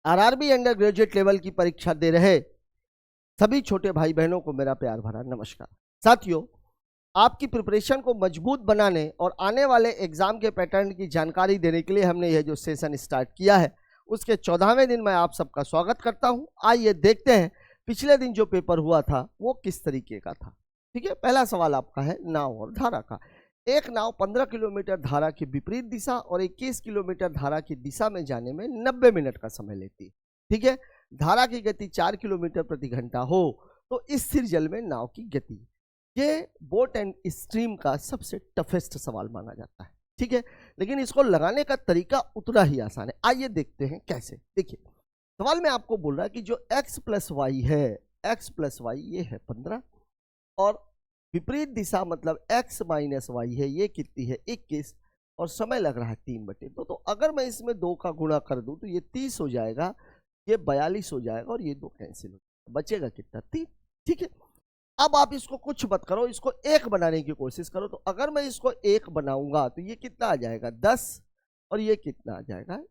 RRB under graduate level की परीक्षा दे रहे सभी छोटे भाई बहनों को मेरा प्यार भरा नमस्कार। साथियों, आपकी प्रिपरेशन को मजबूत बनाने और आने वाले एग्जाम के पैटर्न की जानकारी देने के लिए हमने यह जो सेशन स्टार्ट किया है उसके 14वें दिन मैं आप सबका स्वागत करता हूं। आइए देखते हैं पिछले दिन जो पेपर हुआ था वो किस तरीके का था। ठीक है, पहला सवाल आपका है नाव और धारा का। एक नाव 15 किलोमीटर धारा की विपरीत दिशा और 21 किलोमीटर धारा की दिशा में जाने में 90 मिनट का समय लेती है। ठीक है, धारा की गति 4 किलोमीटर प्रति घंटा हो तो स्थिर जल में नाव की गति। ये बोट एंड स्ट्रीम का सबसे टफेस्ट सवाल माना जाता है। ठीक है, लेकिन इसको लगाने का तरीका उतना ही आसान है। आइए देखते हैं कैसे। देखिए, सवाल में आपको बोल रहा है कि जो x प्लस वाई है, x प्लस वाई ये है 15 और विपरीत दिशा मतलब x माइनस वाई है, ये कितनी है 21 और समय लग रहा है 3/2। तो अगर मैं इसमें 2 का गुणा कर दूं तो ये 30 हो जाएगा, ये 42 हो जाएगा और ये 2 कैंसिल हो जाएगा, बचेगा कितना 3। ठीक है, अब आप इसको कुछ मत करो, इसको 1 बनाने की कोशिश करो। तो अगर मैं इसको 1 बनाऊंगा तो ये कितना आ जाएगा 10 और ये कितना आ जाएगा।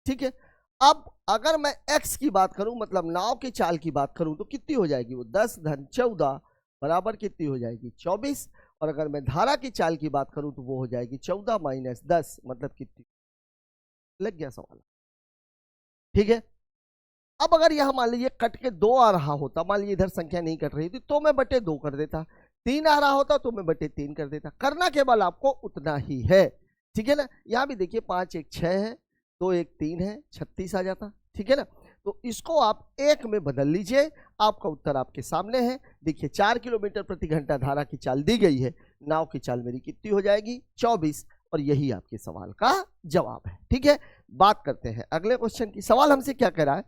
ठीक है, अब अगर मैं x की बात करूं मतलब नाव की चाल की बात करूं तो कितनी हो जाएगी वो 10 धन 14 बराबर कितनी हो जाएगी 24। और अगर मैं धारा की चाल की बात करूं तो वो हो जाएगी 14 माइनस 10 मतलब कितनी। लग गया सवाल। ठीक है, अब अगर यह मान लीजिए कट के 2 आ रहा होता, मान लीजिए इधर संख्या नहीं कट रही थी तो मैं बटे 2 कर देता, 3 आ रहा होता तो मैं बटे 3 कर देता। करना केवल आपको उतना ही है। ठीक है ना, यहां भी देखिए 5 1 6 है, 2 1 3 है, 36 आ जाता। ठीक है ना, तो इसको आप 1 में बदल लीजिए, आपका उत्तर आपके सामने है। देखिए 4 किलोमीटर प्रति घंटा धारा की चाल दी गई है, नाव की चाल मेरी कितनी हो जाएगी 24 और यही आपके सवाल का जवाब है। ठीक है, बात करते हैं अगले क्वेश्चन की। सवाल हमसे क्या कह रहा है,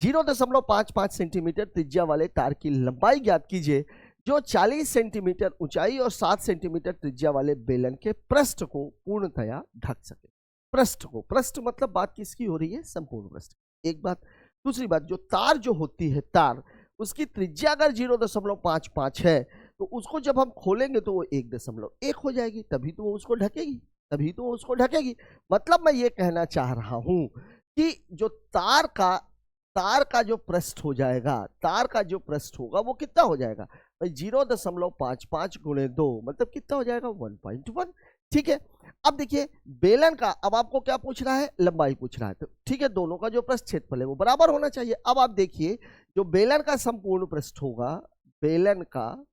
0.55 सेंटीमीटर त्रिज्या वाले तार की लंबाई ज्ञात कीजिए जो 40 सेंटीमीटर ऊंचाई और 7 सेंटीमीटर त्रिज्या वाले बेलन के पृष्ठ को पूर्णतया ढक सके। पृष्ठ को, पृष्ठ मतलब बात किसकी हो रही है, संपूर्ण पृष्ठ। एक बात, दूसरी बात, जो तार जो होती है तार उसकी त्रिज्या अगर 0.55 है तो उसको जब हम खोलेंगे तो वो 1.1 हो जाएगी, तभी तो वो उसको ढकेगी, तभी तो वो उसको ढकेगी। मतलब मैं ये कहना चाह रहा हूं कि जो तार का जो पृष्ठ हो जाएगा, तार का जो पृष्ठ होगा वो कितना हो जाएगा भाई 0.55 गुणे 2 मतलब कितना हो जाएगा 1.1। ठीक है, अब देखिए बेलन का, अब आपको क्या पूछ रहा है, लंबाई पूछ रहा है। तो ठीक है, दोनों का जो पृष्ठ क्षेत्रफल है वो बराबर होना चाहिए। अब आप देखिए जो बेलन का संपूर्ण पृष्ठ होगा, बेलन का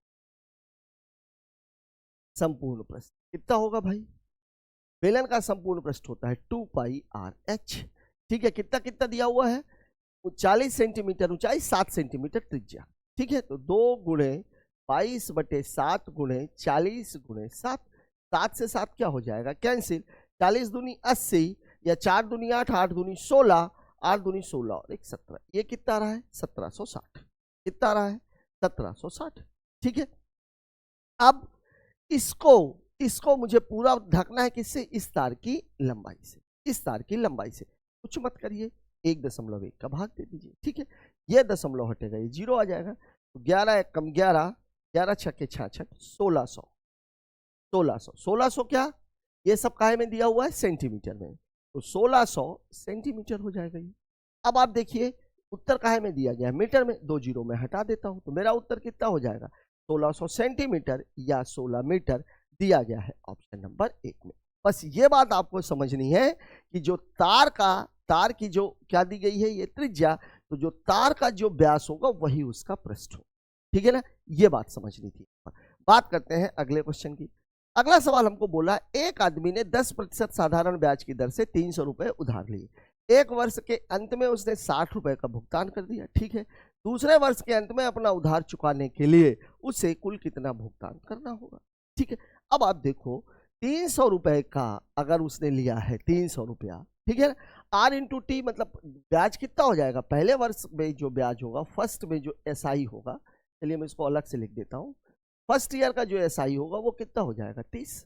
संपूर्ण पृष्ठ कितना होगा भाई, बेलन का संपूर्ण पृष्ठ होता है 2πr(h). ठीक है, कितना कितना दिया हुआ है 40 सेंटीमीटर ऊंचाई 7 सेंटीमीटर त्रिज्या। ठीक है, तो 2 गुणे 22/7 गुणे 40 गुणे 7, 7 से 7 क्या हो जाएगा कैंसिल, 40 दूनी 80 या 4 दूनी 8, 8 दूनी 16, 8 दूनी 16 और 1 17, ये कितना आ रहा है 1760। कितना आ रहा है 1760। ठीक है, अब इसको मुझे पूरा ढकना है किससे, इस तार की लंबाई से, इस तार की लंबाई से। कुछ मत करिए, 1.1 का भाग दे दीजिए। ठीक है, ये दशमलव हटेगा, ये 0 आ जाएगा। तो 11 1 कम 11, 11 छक्के 66, 1600। 1600 क्या, ये सब काहे में दिया हुआ है सेंटीमीटर में, तो 1600 सेंटीमीटर हो जाएगा ये। अब आप देखिए उत्तर काहे में दिया गया है, मीटर में, 2 जीरो में हटा देता हूं तो मेरा उत्तर कितना हो जाएगा 1600 सेंटीमीटर या 16 मीटर दिया गया है ऑप्शन नंबर 1 में। बस ये बात आपको समझनी है कि जो तार की जो क्या दी गई है ये त्रिज्या, तो जो तार का जो व्यास होगा वही उसका पृष्ठ हो। ठीक है ना, ये बात समझनी थी। बात करते हैं अगले क्वेश्चन की। अगला सवाल हमको बोला एक आदमी ने 10% साधारण ब्याज की दर से 300 रुपए उधार लिए, एक वर्ष के अंत में उसने 60 रुपए का भुगतान कर दिया। ठीक है, दूसरे वर्ष के अंत में अपना उधार चुकाने के लिए उसे कुल कितना भुगतान करना होगा। ठीक है, अब आप देखो 300 रुपए का अगर उसने लिया है 300 रुपया, ठीक है, R इंटू टी मतलब ब्याज कितना हो जाएगा, पहले वर्ष में जो ब्याज होगा, फर्स्ट में जो SI होगा, चलिए मैं इसको अलग से लिख देता हूं, फर्स्ट ईयर का जो SI होगा वो कितना हो जाएगा 30।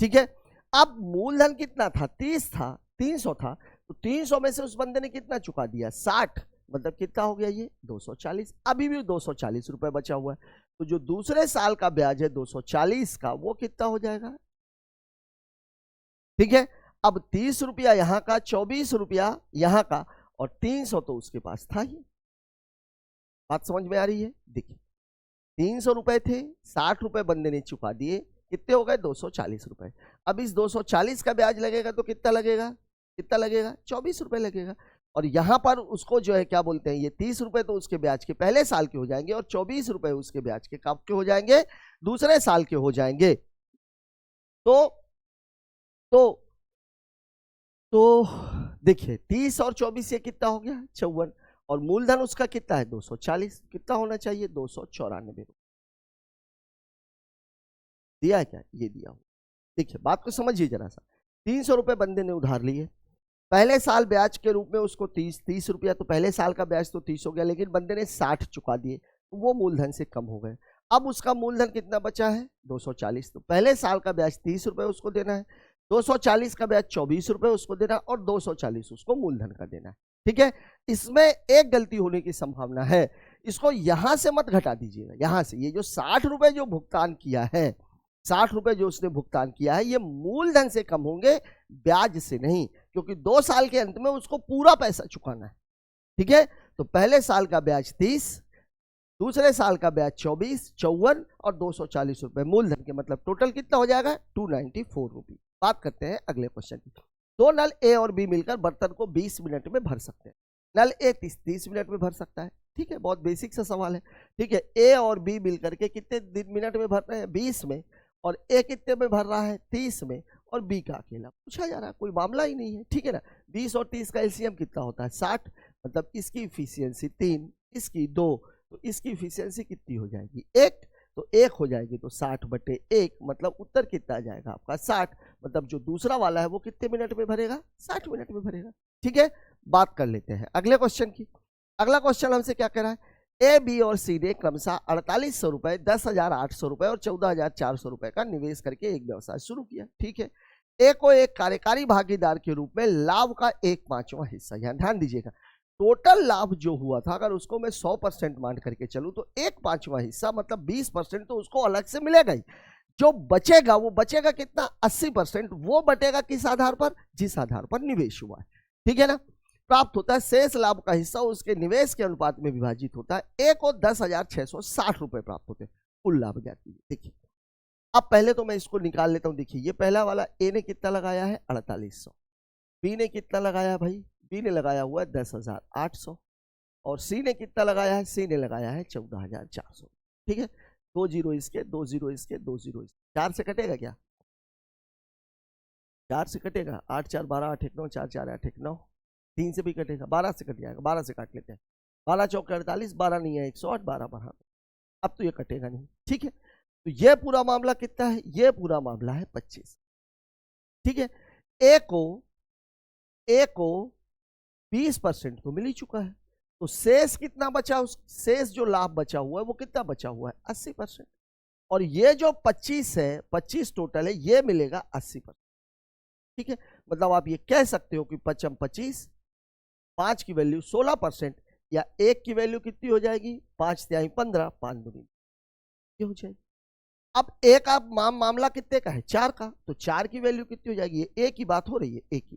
ठीक है, अब मूलधन कितना था 30 था, 300 था, तो 300 में से उस बंदे ने कितना चुका दिया 60, मतलब कितना हो गया ये 240। अभी भी 240 रुपए बचा हुआ है, तो जो दूसरे साल का ब्याज है 240 का वो कितना हो जाएगा। ठीक है, अब 30 रुपया यहाँ का, 24 रुपया यहाँ का, और 300 तो उसके पास था ही। बात समझ में आ रही है? देखिए 300 रुपए थे, 60 रुपए बंदे ने चुका दिए, कितने हो गए? 240 रुपए। अब इस 240 का ब्याज लगेगा तो कितना लगेगा? कितना लगेगा? 24 रुपए लगेगा। और यहां पर उसको जो है क्या बोलते हैं, ये 30 रुपए तो उसके ब्याज के पहले साल के हो जाएंगे और 24 रुपए उसके ब्याज के कब के हो जाएंगे? दूसरे साल के हो जाएंगे। तो तो तो देखिए 30 और 24 ये कितना हो गया? 54। और मूलधन उसका कितना है? 240। कितना होना चाहिए? 294। दिया है क्या? ये दिया हो। देखिए बात को समझिए जरा सा। 300 रुपए बंदे ने उधार लिए, पहले साल ब्याज के रूप में उसको 30 रुपया, तो पहले साल का ब्याज तो 30 हो गया, लेकिन बंदे ने 60 चुका दिए, तो वो मूलधन से कम हो गए। अब उसका मूलधन कितना बचा है? 240। तो पहले साल का ब्याज 30 रुपए उसको देना है, 240 का ब्याज 24 रुपए उसको देना, और 240 उसको मूलधन का देना है। ठीक है, इसमें एक गलती होने की संभावना है, इसको यहां से मत घटा दीजिएगा। यहां से ये जो 60 रुपए जो भुगतान किया है, 60 रुपए जो उसने भुगतान किया है, ये मूलधन से कम होंगे, ब्याज से नहीं, क्योंकि 2 साल के अंत में उसको पूरा पैसा चुकाना है। ठीक है, तो पहले साल का ब्याज 30, दूसरे साल का ब्याज 24, 54 और 240 रुपए मूलधन के, मतलब टोटल कितना हो जाएगा? 294 रुपये। बात करते हैं अगले क्वेश्चन की। दो नल ए और बी मिलकर बर्तन को 20 मिनट में भर सकते हैं। नल ए 30 मिनट में भर सकता है। ठीक है, बहुत बेसिक सा सवाल है। ठीक है, ए और बी मिलकर के कितने मिनट में भर रहे हैं? 20 में। और ए कितने में भर रहा है? 30 में। और बी का अकेला पूछा जा रहा है, कोई मामला ही नहीं है। ठीक है ना, 20 और 30 का एलसीएम कितना होता है? 60। मतलब इसकी इफिशियंसी 3, इसकी 2, तो इसकी इफिशियंसी कितनी हो जाएगी? 1। तो 1 हो जाएगी, तो 60/1, मतलब उत्तर कितना आ जाएगा आपका? 60। मतलब जो दूसरा वाला है वो कितने मिनट में भरेगा? 60 मिनट में भरेगा। ठीक है, बात कर लेते हैं अगले क्वेश्चन की। अगला क्वेश्चन हमसे क्या कह रहा है? ए, बी और सी ने क्रमशः 4800 रुपए, 10,800 रुपए और 14,400 रुपए का निवेश करके एक व्यवसाय शुरू किया। ठीक है, ए को एक कार्यकारी भागीदार के रूप में लाभ का 1/5वां हिस्सा, यहाँ ध्यान दीजिएगा, टोटल लाभ जो हुआ था अगर उसको मैं 100% मान करके चलूं तो 1/5वां हिस्सा मतलब 20% तो उसको अलग से मिलेगा ही। जो बचेगा वो बचेगा कितना? 80%। वो बटेगा किस आधार पर? जिस आधार पर निवेश हुआ है। ठीक है ना, प्राप्त होता है शेष लाभ का हिस्सा उसके निवेश के अनुपात में विभाजित होता है। ए को 10,660 रुपए प्राप्त होते हैं, कुल लाभ जाती है। देखिए अब पहले तो मैं इसको निकाल लेता हूं। देखिए ये पहला वाला ए ने कितना लगाया है? 4800। बी ने कितना लगाया भाई? बी ने लगाया हुआ है 10,800। और सी ने कितना लगाया है? सी ने लगाया है 14,400। ठीक है, 2 जीरो इसके, 2 जीरो इसके, 2 जीरो इसके, 4 से कटेगा क्या? 4 से कटेगा, 8 4 12, 8 1 9, 4 4 8 1 9, 3 से भी कटेगा, 12 से कट जाएगा, 12 से काट लेते हैं, 12 चौक 48, 12 नहीं है 108, 12 बढ़ा, अब तो ये कटेगा नहीं। ठीक है, तो ये पूरा मामला कितना है? ये पूरा मामला है 25। ठीक है, ए को 20% तो मिल ही चुका है, तो शेष कितना बचा? उस शेष जो लाभ बचा हुआ है वो कितना बचा हुआ है? 80%। और ये जो 25 है, 25 टोटल है, ये मिलेगा 80%। ठीक है, मतलब आप ये कह सकते हो कि 5 25, 5 की वैल्यू 16%, या 1 की वैल्यू कितनी हो जाएगी? 5 तिहाई 15, 5 दूनी ये हो जाएगी। अब ए का मामला कितने का है? 4 का, तो 4 की वैल्यू कितनी हो जाएगी? ए की बात हो रही है, ए की,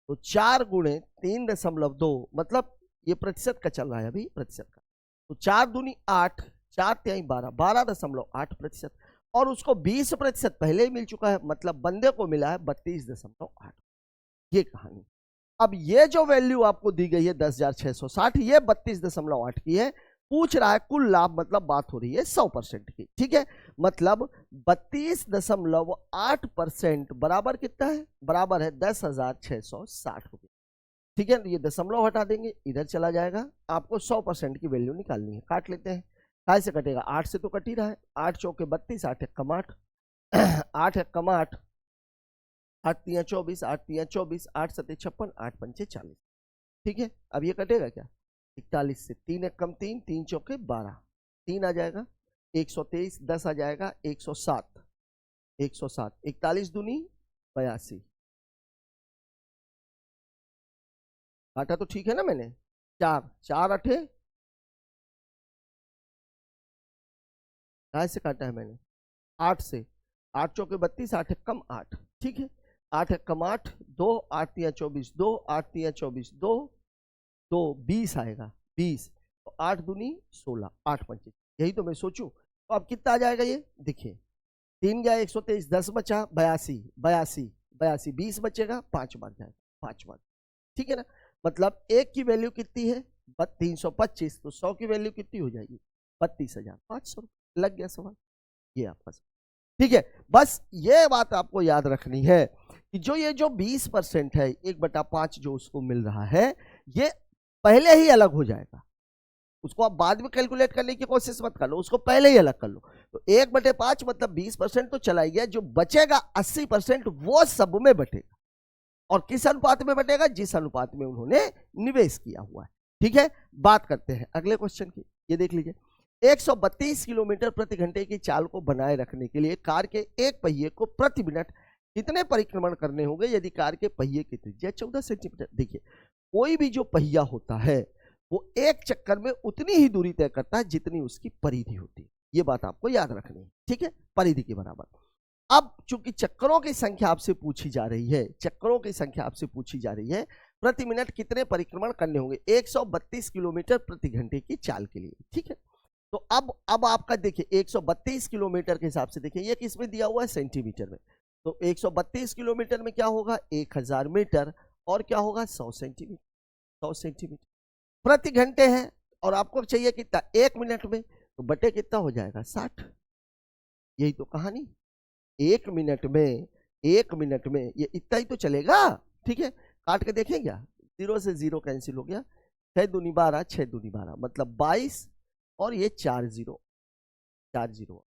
तो 4 गुणे 3.2, मतलब ये प्रतिशत का चल रहा है अभी, प्रतिशत का, तो 4 दूनी 8, 4 तिहाई 12, 12.8%, और उसको 20% पहले ही मिल चुका है, मतलब बंदे को मिला है 32.8। ये कहानी। अब ये जो वैल्यू आपको दी गई है 10,660, ये 32.8 की है। पूछ रहा है कुल लाभ, मतलब बात हो रही है 100% की। ठीक है, मतलब 32.8% बराबर कितना है? बराबर है 10,660 रुपये। ठीक है, ये दशमलव हटा देंगे, इधर चला जाएगा, आपको 100% की वैल्यू निकालनी है। काट लेते हैं, काय से कटेगा? 8 से तो कट ही रहा है, 8 चौके 32, 8 एक कम 8, 8 एक कम 8, 8 तिया 24, 8 तिया 24, 8 सते 56, 8 पंचे 40। ठीक है, अब ये कटेगा क्या? 41 से, 3 एक कम 3, 3 चौके 12, 3 आ जाएगा, 123, 10 आ जाएगा, 107, 107, 41 दूनी 82, काटा तो ठीक है ना मैंने? 4 4 अठे, कहाँ से काटा है मैंने? 8 से, 8 चौके 32, 8 एक कम 8। ठीक है, 8 एकम 8, 2, 8 तिया 24, 2, 8 तिया 24, 2, 2, 20 आएगा, 20, तो 8 दूनी 16, 8 25, यही तो मैं सोचूं। तो अब कितना आ जाएगा ये देखिए, 3 गया 123, 10 बचा 82, 82, 82, 20 बचेगा, 5 बार जाएगा, 5 बार, ठीक है ना। मतलब एक की वैल्यू कितनी है 325, तो 100 की वैल्यू कितनी हो जाएगी 32,500। लग गया सवाल, ये आपका सवाल, ठीक है। बस ये बात आपको याद रखनी है कि ये जो 20% है 1/5 जो उसको मिल रहा है, ये पहले ही अलग हो जाएगा, उसको आप बाद में कैलकुलेट करने की कोशिश मत कर लो, उसको पहले ही अलग कर लो। तो 1/5 मतलब 20% तो चला ही गया, जो बचेगा 80% वो सब में बटेगा, और किस अनुपात में बटेगा, जिस अनुपात में उन्होंने निवेश किया हुआ है, ठीक है। बात करते हैं अगले क्वेश्चन की, ये देख लीजिए। 132 किलोमीटर प्रति घंटे की चाल को बनाए रखने के लिए कार के एक पहिए को प्रति मिनट कितने परिक्रमण करने होंगे यदि कार के पहिए की त्रिज्या 14 सेंटीमीटर। देखिए, कोई भी जो पहिया होता है वो एक चक्कर में उतनी ही दूरी तय करता है जितनी उसकी परिधि होती है, ये बात आपको याद रखनी है, ठीक है, परिधि के बराबर। अब चूंकि चक्करों की संख्या आपसे पूछी जा रही है, चक्करों की संख्या आपसे पूछी जा रही है, प्रति मिनट कितने परिक्रमण करने होंगे 132 किलोमीटर प्रति घंटे की चाल के लिए, ठीक है। तो अब आपका देखिए 132 किलोमीटर के हिसाब से देखिए, ये किस में दिया हुआ है सेंटीमीटर में, तो 132 किलोमीटर में क्या होगा 1000 मीटर, और क्या होगा 100 सेंटीमीटर, 100 सेंटीमीटर प्रति घंटे है, और आपको चाहिए कितना 1 मिनट में, तो बटे कितना हो जाएगा 60। यही तो कहानी, 1 मिनट में, 1 मिनट में ये इतना ही तो चलेगा, ठीक है। काट के देखें क्या, 0 से 0 कैंसिल हो गया, 6 दूनी 12, 6 दूनी 12, मतलब 22, और ये 4 0, 4 0,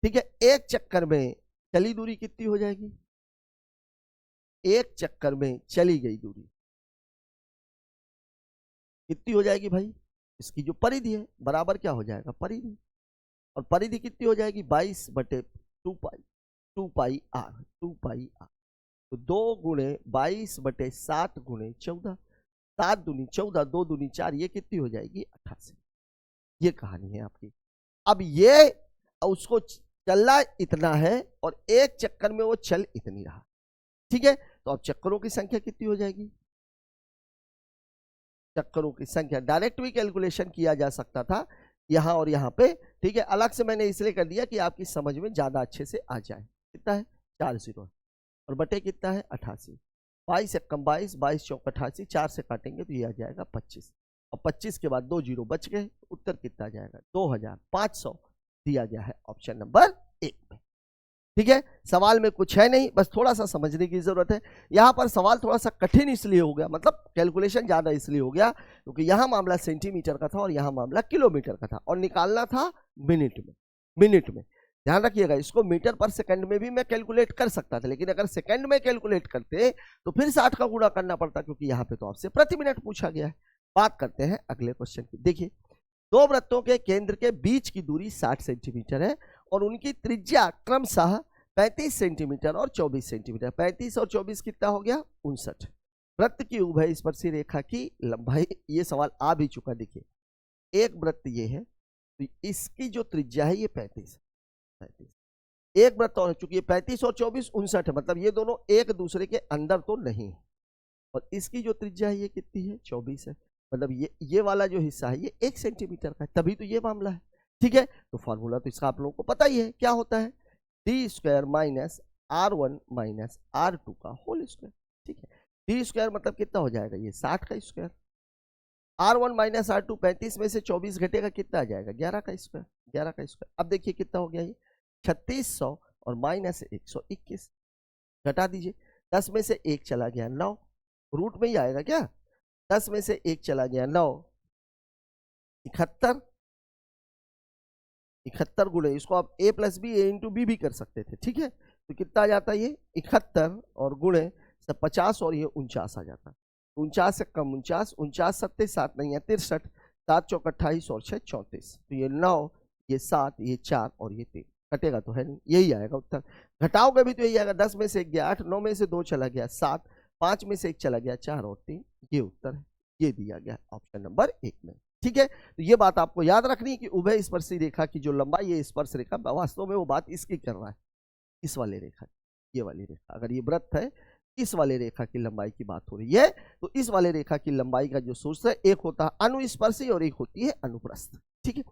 ठीक है। एक चक्कर में चली दूरी कितनी हो जाएगी, एक चक्कर में चली गई दूरी कितनी हो जाएगी भाई, इसकी जो परिधि है बराबर क्या हो जाएगा परिधि, और परिधि कितनी हो जाएगी 22/2 पाई, 2 पाई आर, 2 पाई आर, तो 2 गुणे 22/7 गुणे 14, 7 दूनी 14, 2 दूनी 4, ये कितनी हो जाएगी 88। ये कहानी है आपकी। अब ये उसको चलना इतना है और एक चक्कर में वो चल इतनी रहा, ठीक है। तो अब चक्करों की संख्या कितनी हो जाएगी, चक्करों की संख्या डायरेक्ट भी कैलकुलेशन किया जा सकता था यहां और यहां पे, ठीक है। अलग से मैंने इसलिए कर दिया कि आपकी समझ में ज्यादा अच्छे से आ जाए। कितना है 4 0 और बटे कितना है 88, 22 एकम 22, 22 चौक 88, 4 से काटेंगे तो ये आ जाएगा 25, और 25 के बाद 2 0 बच गए, उत्तर कितना आ जाएगा 2500 दिया गया है ऑप्शन नंबर 1 में, ठीक है। सवाल में कुछ है नहीं, बस थोड़ा सा समझने की जरूरत है। यहां पर सवाल थोड़ा सा कठिन इसलिए हो गया, मतलब कैलकुलेशन ज्यादा इसलिए हो गया क्योंकि यहां मामला सेंटीमीटर का था और यहां मामला किलोमीटर का था, और निकालना था मिनट में, मिनट में। ध्यान रखिएगा, इसको मीटर पर सेकंड में भी मैं कैलकुलेट कर सकता था, लेकिन अगर सेकंड में कैलकुलेट करते तो फिर 60 का गुणा करना पड़ता, क्योंकि यहाँ पे तो आपसे प्रति मिनट पूछा गया है। बात करते हैं अगले क्वेश्चन की। देखिए, दो वृत्तों के केंद्र के बीच की दूरी 60 सेंटीमीटर है और उनकी त्रिज्या क्रमशः 35 सेंटीमीटर और 24 सेंटीमीटर। 35 और 24 कितना हो गया 59। वृत्त की उभय स्पर्शी रेखा की लंबाई, ये सवाल आ भी चुका। देखिए, एक वृत्त ये है तो इसकी जो त्रिज्या है ये 35, एक वृत्त और, चूंकि ये 35 और 24 59 है, मतलब ये दोनों एक दूसरे के अंदर तो नहीं है, और इसकी जो त्रिज्या है ये कितनी है 24 है, मतलब ये वाला जो हिस्सा है ये 1 सेंटीमीटर का है, तभी तो ये मामला है, ठीक है। तो फॉर्मूला तो इसका आप लोगों को पता ही है, क्या होता है D square minus R1 minus R2 का होल स्क्वायर, ठीक है। डी स्क्वायर मतलब कितना हो जाएगा ये 60 का स्क्वायर, R1 माइनस R2 35 में से 24 घटेगा कितना आ जाएगा 11 का स्क्वायर, 11 का स्क्वायर। अब देखिए कितना हो गया ये 3600 और माइनस 121, घटा दीजिए, 10 में से 1 चला गया 9, रूट में ही आएगा क्या, 10 में से 1 चला गया 9, 71, 71 गुणे, इसको आप a plus B a into B भी कर सकते थे, ठीक है। तो कितना आ जाता है ये 71 और गुणे 50 और ये 49 आ जाता है, 49 से कम 49, 49 सत्ते 7 नहीं है 63, 7 चौक 28 और 6 34, तो ये 9, ये 7, ये 4 और ये 3, कटेगा तो है नहीं, यही आएगा उत्तर। घटाओगे भी तो यही आएगा, 10 में से 1 गया 8, 9 में से 2 चला गया 7, 5 में से 1 चला गया 4 और 3, ये उत्तर है, ये दिया गया ऑप्शन नंबर 1 में, ठीक है। तो ये बात आपको याद रखनी है कि उभय स्पर्शी रेखा की जो लंबाई है स्पर्श रेखा, वास्तव में वो बात इसकी कर रहा है, इस वाले रेखा, ये वाली रेखा, अगर ये वृत्त है इस वाले रेखा की लंबाई की बात हो रही है, तो इस वाले रेखा की लंबाई का जो सूत्र है, एक होता है अनुस्पर्शी और एक होती है अनुप्रस्थ। ठीक है,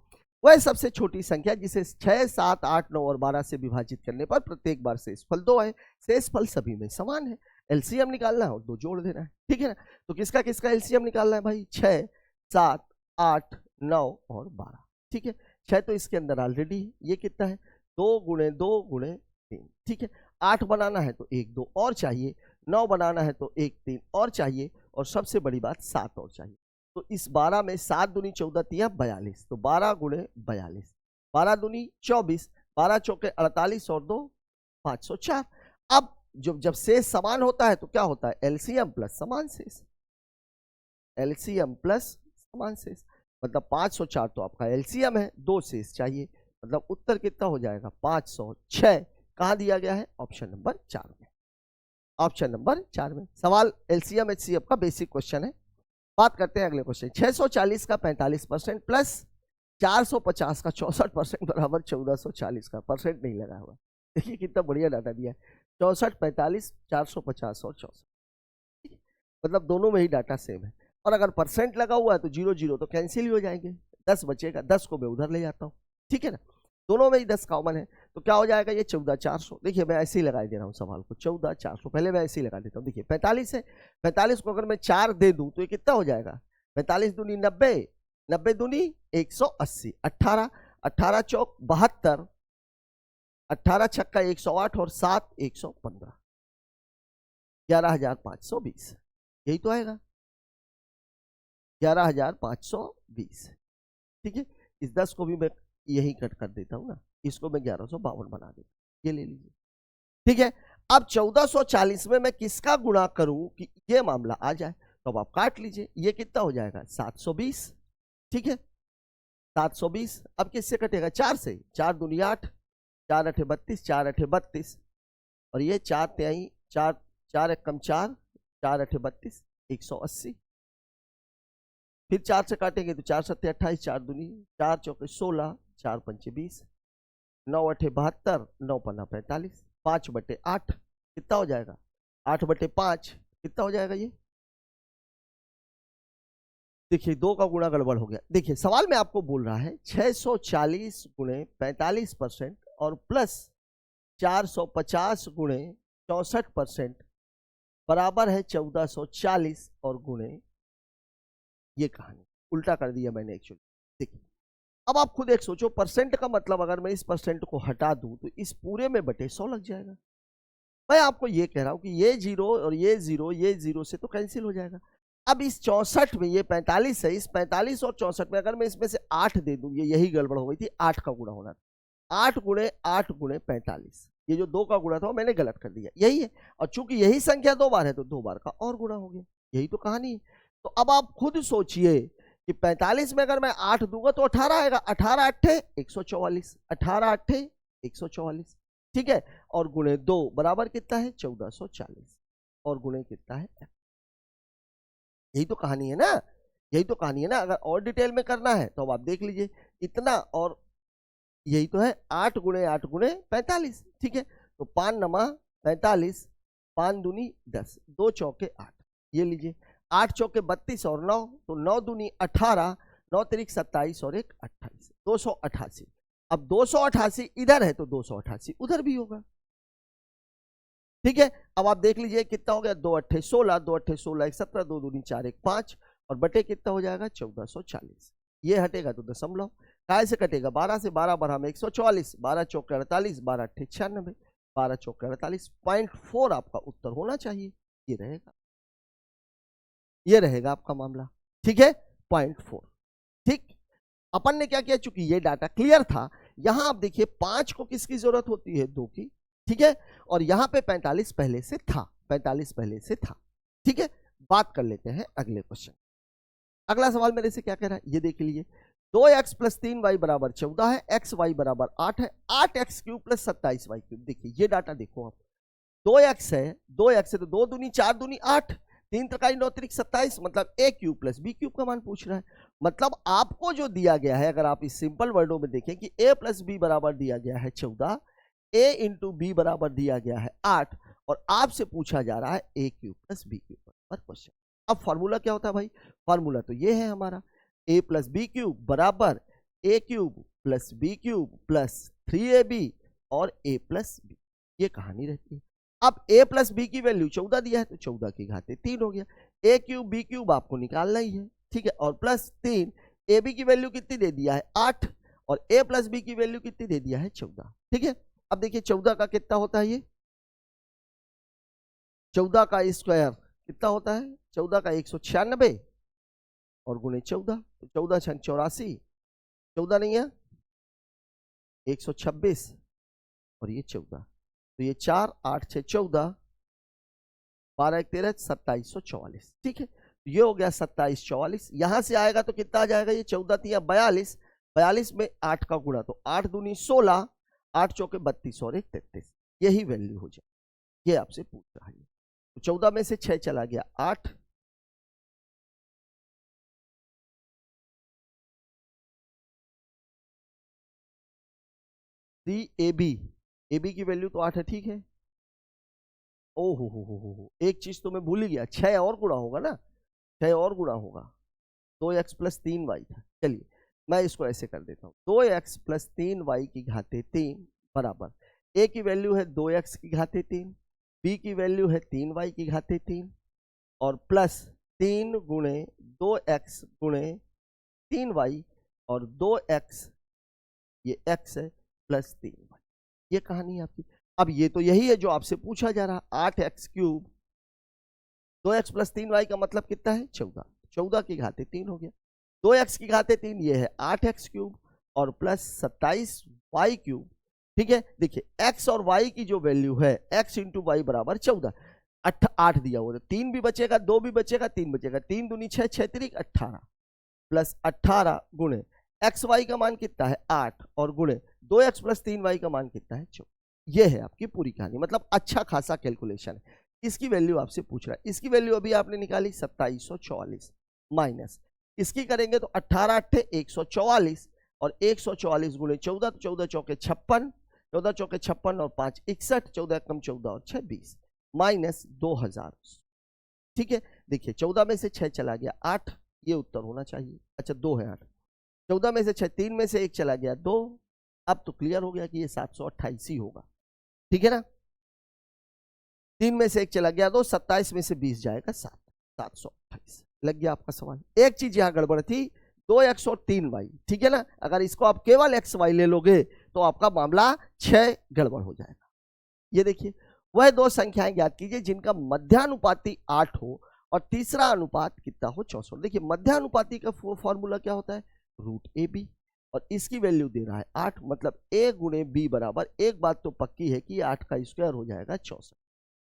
वह सबसे छोटी संख्या जिसे 6, 7, 8, 9 और 12 से विभाजित करने पर प्रत्येक बार शेषफल 2 है, शेषफल सभी में समान है। एलसीएम निकालना है और 2 जोड़ देना है। ठीक है ना, तो किसका किसका एलसीएम निकालना है भाई? 6, 7, 8, 9 और 12। ठीक है, 6 तो इसके अंदर ऑलरेडी, ये कितना है? 2 गुणे 2 गुणे 3। ठीक है, 8 बनाना है तो 1 2 और चाहिए, 9 बनाना है तो 1 3 और चाहिए, और सबसे बड़ी बात 7 और चाहिए। तो इस 12 में 7 दूनी 14 तिया 42, तो 12 गुणे 42, 12 दूनी 24, 12 चौके 48 और 2 504। अब जब शेष समान होता है तो क्या होता है? एलसीएम प्लस समान शेष, एलसीएम प्लस समान शेष, मतलब 504 तो आपका एलसीएम है, 2 शेष चाहिए, मतलब उत्तर कितना हो जाएगा? 506। कहां दिया गया है? ऑप्शन नंबर 4 में, ऑप्शन नंबर 4 में। सवाल एलसीएम एचसीएफ का बेसिक क्वेश्चन है। बात करते हैं अगले क्वेश्चन। 640 का 45% प्लस 450 का 64% बराबर 1440 का, परसेंट नहीं लगा हुआ। देखिए कितना बढ़िया डाटा दिया है, 64, 45, 450 और 64, मतलब दोनों में ही डाटा सेम है। और अगर परसेंट लगा हुआ है तो 0 0 तो कैंसिल ही हो जाएंगे, 10 बचेगा, 10 को मैं उधर ले जाता हूँ। ठीक है ना, दोनों में ही 10 कॉमन है, तो क्या हो जाएगा? ये 14,400। देखिए मैं ऐसे ही लगा दे रहा हूँ सवाल को, 14,400 पहले मैं ऐसे ही लगा देता हूँ। देखिए 45 है, 45 को अगर मैं 4 दे दूं तो ये कितना हो जाएगा? 45 दूनी 90, 90 दूनी 180, 18, 18 चौक 72, 18 छक्का 108 और 7 115, 11,520, यही तो आएगा 11,520। ठीक है, इस 10 को भी मैं यही कट कर देता हूं ना, इसको मैं 1152 बना देता हूं, ये ले लीजिए। ठीक है, अब 1440 में मैं किसका गुणा करूं कि ये मामला आ जाए? तो अब आप काट लीजिए, ये कितना हो जाएगा? 720। ठीक है, 720 अब किससे कटेगा? 4 से, 4 दूनी 8, 4 8 32, 4 8 32, और ये 4 तिहाई 4, 4 एक कम 4, 4 8 32, 180। फिर 4 से काटेंगे तो 4 7 28, 4 दूनी 4 चौके 16, 4 पंचे 20, 9 8 72, 9 पन्ना 45, 5/8 कितना हो जाएगा? 8/5 कितना हो जाएगा? ये देखिए 2 का गुणा गड़बड़ हो गया। देखिए सवाल में आपको बोल रहा है 640 गुणे 45% और प्लस 450 गुणे 64% बराबर है 1440 और गुणे, ये कहानी उल्टा कर दिया मैंने एक्चुअली। देखिए अब आप खुद एक सोचो, परसेंट का मतलब अगर मैं इस परसेंट को हटा दूं तो इस पूरे में बटे 100 लग जाएगा। मैं आपको ये कह रहा हूं कि ये 0 और ये 0, ये 0 से तो कैंसिल हो जाएगा। अब इस 64 में, ये 45 है, इस 45 और 64 में अगर मैं इसमें से 8 दे दूं, ये यही गड़बड़ हो गई थी, 8 का गुणा होना था, 8 गुणे 8 गुणे 45, ये जो 2 का गुणा था मैंने गलत कर दिया, यही है। और चूंकि यही संख्या 2 बार है तो 2 बार का और गुणा हो गया, यही तो कहानी है। तो अब आप खुद सोचिए कि 45 में अगर मैं 8 दूंगा तो 18 आएगा, 18 8 144, 18 8 144। ठीक है, और गुणे 2 बराबर कितना है? 1440, और गुणे कितना है? यही तो कहानी है ना, यही तो कहानी है ना। अगर और डिटेल में करना है तो अब आप देख लीजिए इतना, और यही तो है 8 गुणे 8 गुणे 45। ठीक है, तो 5 नमा 45, 5 दूनी 10, 2 चौके 8, ये लीजिए 8 चौके 32 और 9, तो 9 दूनी 18, 9 तिरिक 27 और 1 28, 288। अब 288 इधर है तो 288 उधर भी होगा। ठीक है, अब आप देख लीजिए कितना हो गया? 2 8 16, 2 8 16 1 17, 2 दूनी 4 1 5, और बटे कितना हो जाएगा? 1440। ये हटेगा तो दशमलव, काय से कटेगा? 12 से, 12 बढ़ा में 144, 12 चौके 48, 12 8 96, 12 चौके 48, 0.4 आपका उत्तर होना चाहिए। ये रहेगा, ये रहेगा आपका मामला। ठीक है, 0.4। ठीक, अपन ने क्या किया, चूंकि ये डाटा क्लियर था, यहां आप देखिए 5 को किसकी जरूरत होती है? 2 की। ठीक है, और यहां पे 45 पहले से था, 45 पहले से था। ठीक है, बात कर लेते हैं अगले क्वेश्चन। अगला सवाल मेरे से क्या कह रहा है, ये देख लीजिए। 2x + 3y = 14 है, xy = 8 है, 8x³ + 27y³। देखिए ये डाटा देखो आप, 2x है, 2x है तो 2 दूनी 4 दूनी 8, 3 त्रिकाई 9 त्रिक 27, मतलब a³ + b³ का मान पूछ रहा है। मतलब आपको जो दिया गया है, अगर आप इस सिंपल वर्डों में देखें कि a + b बराबर दिया गया है 14, a × b बराबर दिया गया है 8, और आपसे पूछा जा रहा है ए क्यूब प्लस बी क्यूब पर क्वेश्चन। अब फॉर्मूला क्या होता है भाई? फॉर्मूला तो ये है हमारा, ए प्लस बी क्यूब बराबर A cube plus B cube plus 3ab और ए प्लस बी, ये कहानी रहती है। अब a प्लस बी की वैल्यू 14 दिया है तो 14 की घाते 3 हो गया, a क्यूब बी क्यूब आपको निकालना ही है, ठीक है, और प्लस 3, ए बी की वैल्यू कितनी दे दिया है 8 और a प्लस बी की वैल्यू कितनी दे दिया है 14, ठीक है। अब देखिए 14 का कितना होता है, ये 14 का स्क्वायर कितना होता है, 14 का 196 और गुणे 14, तो 14 छंग 84, 14 नहीं है 126 और ये 14, तो ये 4 8 6 14 12 1 13 2744, ठीक है। तो ये हो गया 2744, यहां से आएगा तो कितना आ जाएगा, ये 14 3 42, 42 में 8 का गुणा तो 8 दूनी 16, 8 चौके 32 और 1 33, यही वैल्यू हो जाए, ये आपसे पूछ रहा है। तो 14 में से 6 चला गया 8, ए बी की वैल्यू तो 8 है, ठीक है। ओ हो, एक चीज तो मैं भूल ही गया, 6 और गुणा होगा ना, 6 और गुणा होगा, 2x प्लस 3y था। चलिए मैं इसको ऐसे कर देता हूँ, 2x प्लस 3y की घाते 3 बराबर a की वैल्यू है 2x की घाते 3, b की वैल्यू है 3y की घाते 3 और प्लस 3 गुणे 2x गुणे 3y और 2x ये x है प्लस 3y, ये कहानी है आपकी। अब ये तो यही है जो आपसे पूछा जा रहा, 8x cube 2x plus 3y का मतलब कितना है 14, 14 की घाते 3 हो गया, 2x की घाते 3 ये है 8x क्यूब और प्लस 27y क्यूब, ठीक है। देखिए x और y की जो वैल्यू है x इंटू वाई बराबर 14, 8 दिया हुआ, 3 भी बचेगा 2 भी बचेगा 3 बचेगा, 3 दूनी 6 6 3 18 प्लस 18 गुणे एक्स वाई का मान कितना है 8 और गुणे 2x प्लस 3y का मान कितना है 14, ये है आपकी पूरी कहानी। मतलब अच्छा खासा कैलकुलेशन है। इसकी वैल्यू आपसे पूछ रहा है, इसकी वैल्यू अभी आपने निकाली 2744 माइनस इसकी करेंगे तो 18 8 144 और 144 गुणे 14 तो 14 चौके 56, 14 चौके 56 और 5 61, 14 कम 14 और 6 20 माइनस 2000, ठीक है। देखिए 14 में से 6 चला गया 8, ये उत्तर होना चाहिए। अच्छा 2 है 8, 14 में से 6, 3 में से 1 चला गया 2, अब तो क्लियर हो गया कि ये 728 ही होगा, ठीक है ना। 3 में से 1 चला गया 2, 27 में से 20 जाएगा 7, 728 लग गया आपका सवाल। एक चीज यहां गड़बड़ थी 2x और 3y, ठीक है ना, अगर इसको आप केवल x y ले लोगे तो आपका मामला 6 गड़बड़ हो जाएगा। ये देखिए वह दो संख्याएं ज्ञात कीजिए जिनका मध्यानुपाती 8 हो और तीसरा अनुपात कितना हो 64। देखिए मध्यानुपाती का फॉर्मूला क्या होता है, रूट ए बी, और इसकी वैल्यू दे रहा है 8, मतलब a गुणे बी बराबर, एक बात तो पक्की है कि 8 का स्क्वायर हो जाएगा 64,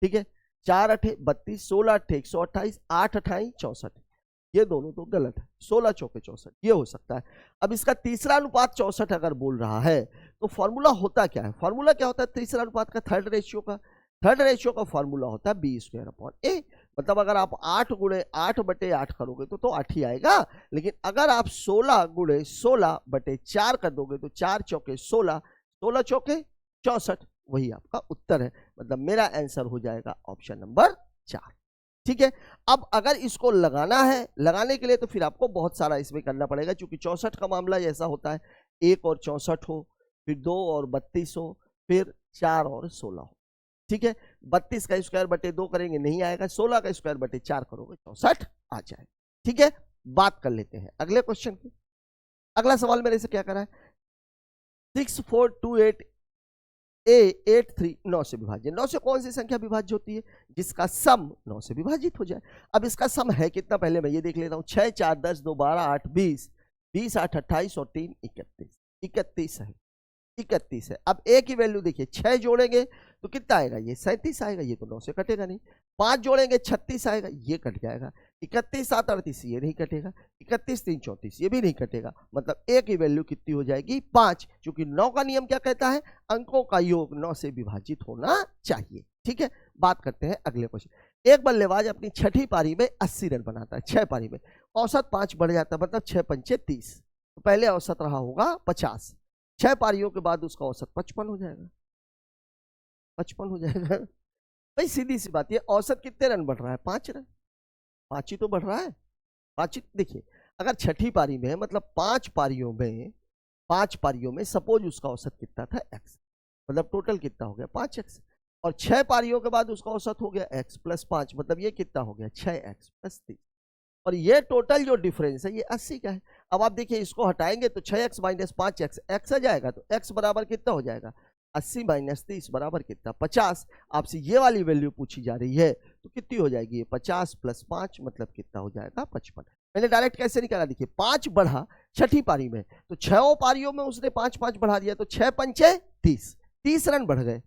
ठीक है। 4 8 32, 16 8 128, 8 8 64, ये दोनों तो गलत है, 16 चौके 64 ये हो सकता है। अब इसका तीसरा अनुपात 64 अगर बोल रहा है तो फॉर्मूला होता क्या है, फॉर्मूला क्या होता है तीसरा अनुपात का, थर्ड रेशियो का फॉर्मूला होता है बी स्क्वायर अपॉन ए। मतलब अगर आप 8 गुणे 8 बटे 8 करोगे तो 8 ही आएगा, लेकिन अगर आप 16 गुणे 16 बटे 4 कर दोगे तो 4 चौके 16, 16 चौके 64, वही आपका उत्तर है। मतलब मेरा आंसर हो जाएगा ऑप्शन नंबर 4, ठीक है। अब अगर इसको लगाना है, लगाने के लिए तो फिर आपको बहुत सारा इसमें करना पड़ेगा, क्योंकि 64 का मामला ऐसा होता है 1 और 64 हो, फिर 2 और 32 हो, फिर 4 और 16 हो, ठीक है। 32 का स्क्वायर बटे 2 करेंगे नहीं आएगा, 16 का स्क्वायर बटे 4 करोगे 64 आ जाएगा, ठीक है। बात कर लेते हैं अगले क्वेश्चन की। अगला सवाल मेरे से क्या करा है, 6428 83 9 से विभाज्य, 9 से कौन सी संख्या विभाज्य होती है, जिसका सम 9 से विभाजित हो जाए। अब इसका सम है कितना, पहले मैं ये देख लेता हूं, 6 4 10 2 12 8 20, 20 8 28 और 3 31, 31 है, 31 है। अब a की वैल्यू देखिए 6 जोड़ेंगे तो कितना आएगा, ये 37 आएगा, ये तो 9 से कटेगा नहीं। 5 जोड़ेंगे 36 आएगा, ये कट जाएगा। 31 7 38 ये नहीं कटेगा, 31 3 34 ये भी नहीं कटेगा। मतलब a की वैल्यू कितनी हो जाएगी 5, क्योंकि 9 का नियम क्या कहता है, अंकों का योग 9 से विभाजित होना चाहिए, ठीक है। बात करते हैं अगले क्वेश्चन। एक बल्लेबाज अपनी छठी पारी में 80 रन बनाता है, 6 पारी में औसत 5 बढ़ जाता है, मतलब 6 पंचे 30, तो पहले औसत रहा होगा 50, 6 पारियों के बाद उसका औसत 55 हो जाएगा, 55 हो जाएगा। भाई सीधी सी बात, ये औसत कितने रन बढ़ रहा है? 5 रन। 5 ही तो बढ़ रहा है, 5 ही। देखिए अगर छठी पारी में मतलब 5 पारियों में सपोज उसका औसत कितना था? x, मतलब टोटल कितना हो गया? 5x। और 6 पारियों के बाद उसका औसत हो गया x + 5, मतलब ये कितना हो गया? 6x + 3। और ये टोटल जो डिफरेंस है ये 80 का है। अब आप देखिए इसको हटाएंगे तो 6x - 5x, x आ जाएगा, तो x बराबर कितना हो जाएगा? 80 - 30 बराबर कितना? 50। आपसे ये वाली वैल्यू पूछी जा रही है तो कितनी हो जाएगी? ये 50 + 5 मतलब कितना हो जाएगा? 55। मैंने डायरेक्ट कैसे निकाला? देखिए 5 बढ़ा छठी पारी में, तो 6 पारियों में उसने 5 बढ़ा दिया, तो 6 पंचे 30, 30 रन बढ़ गए।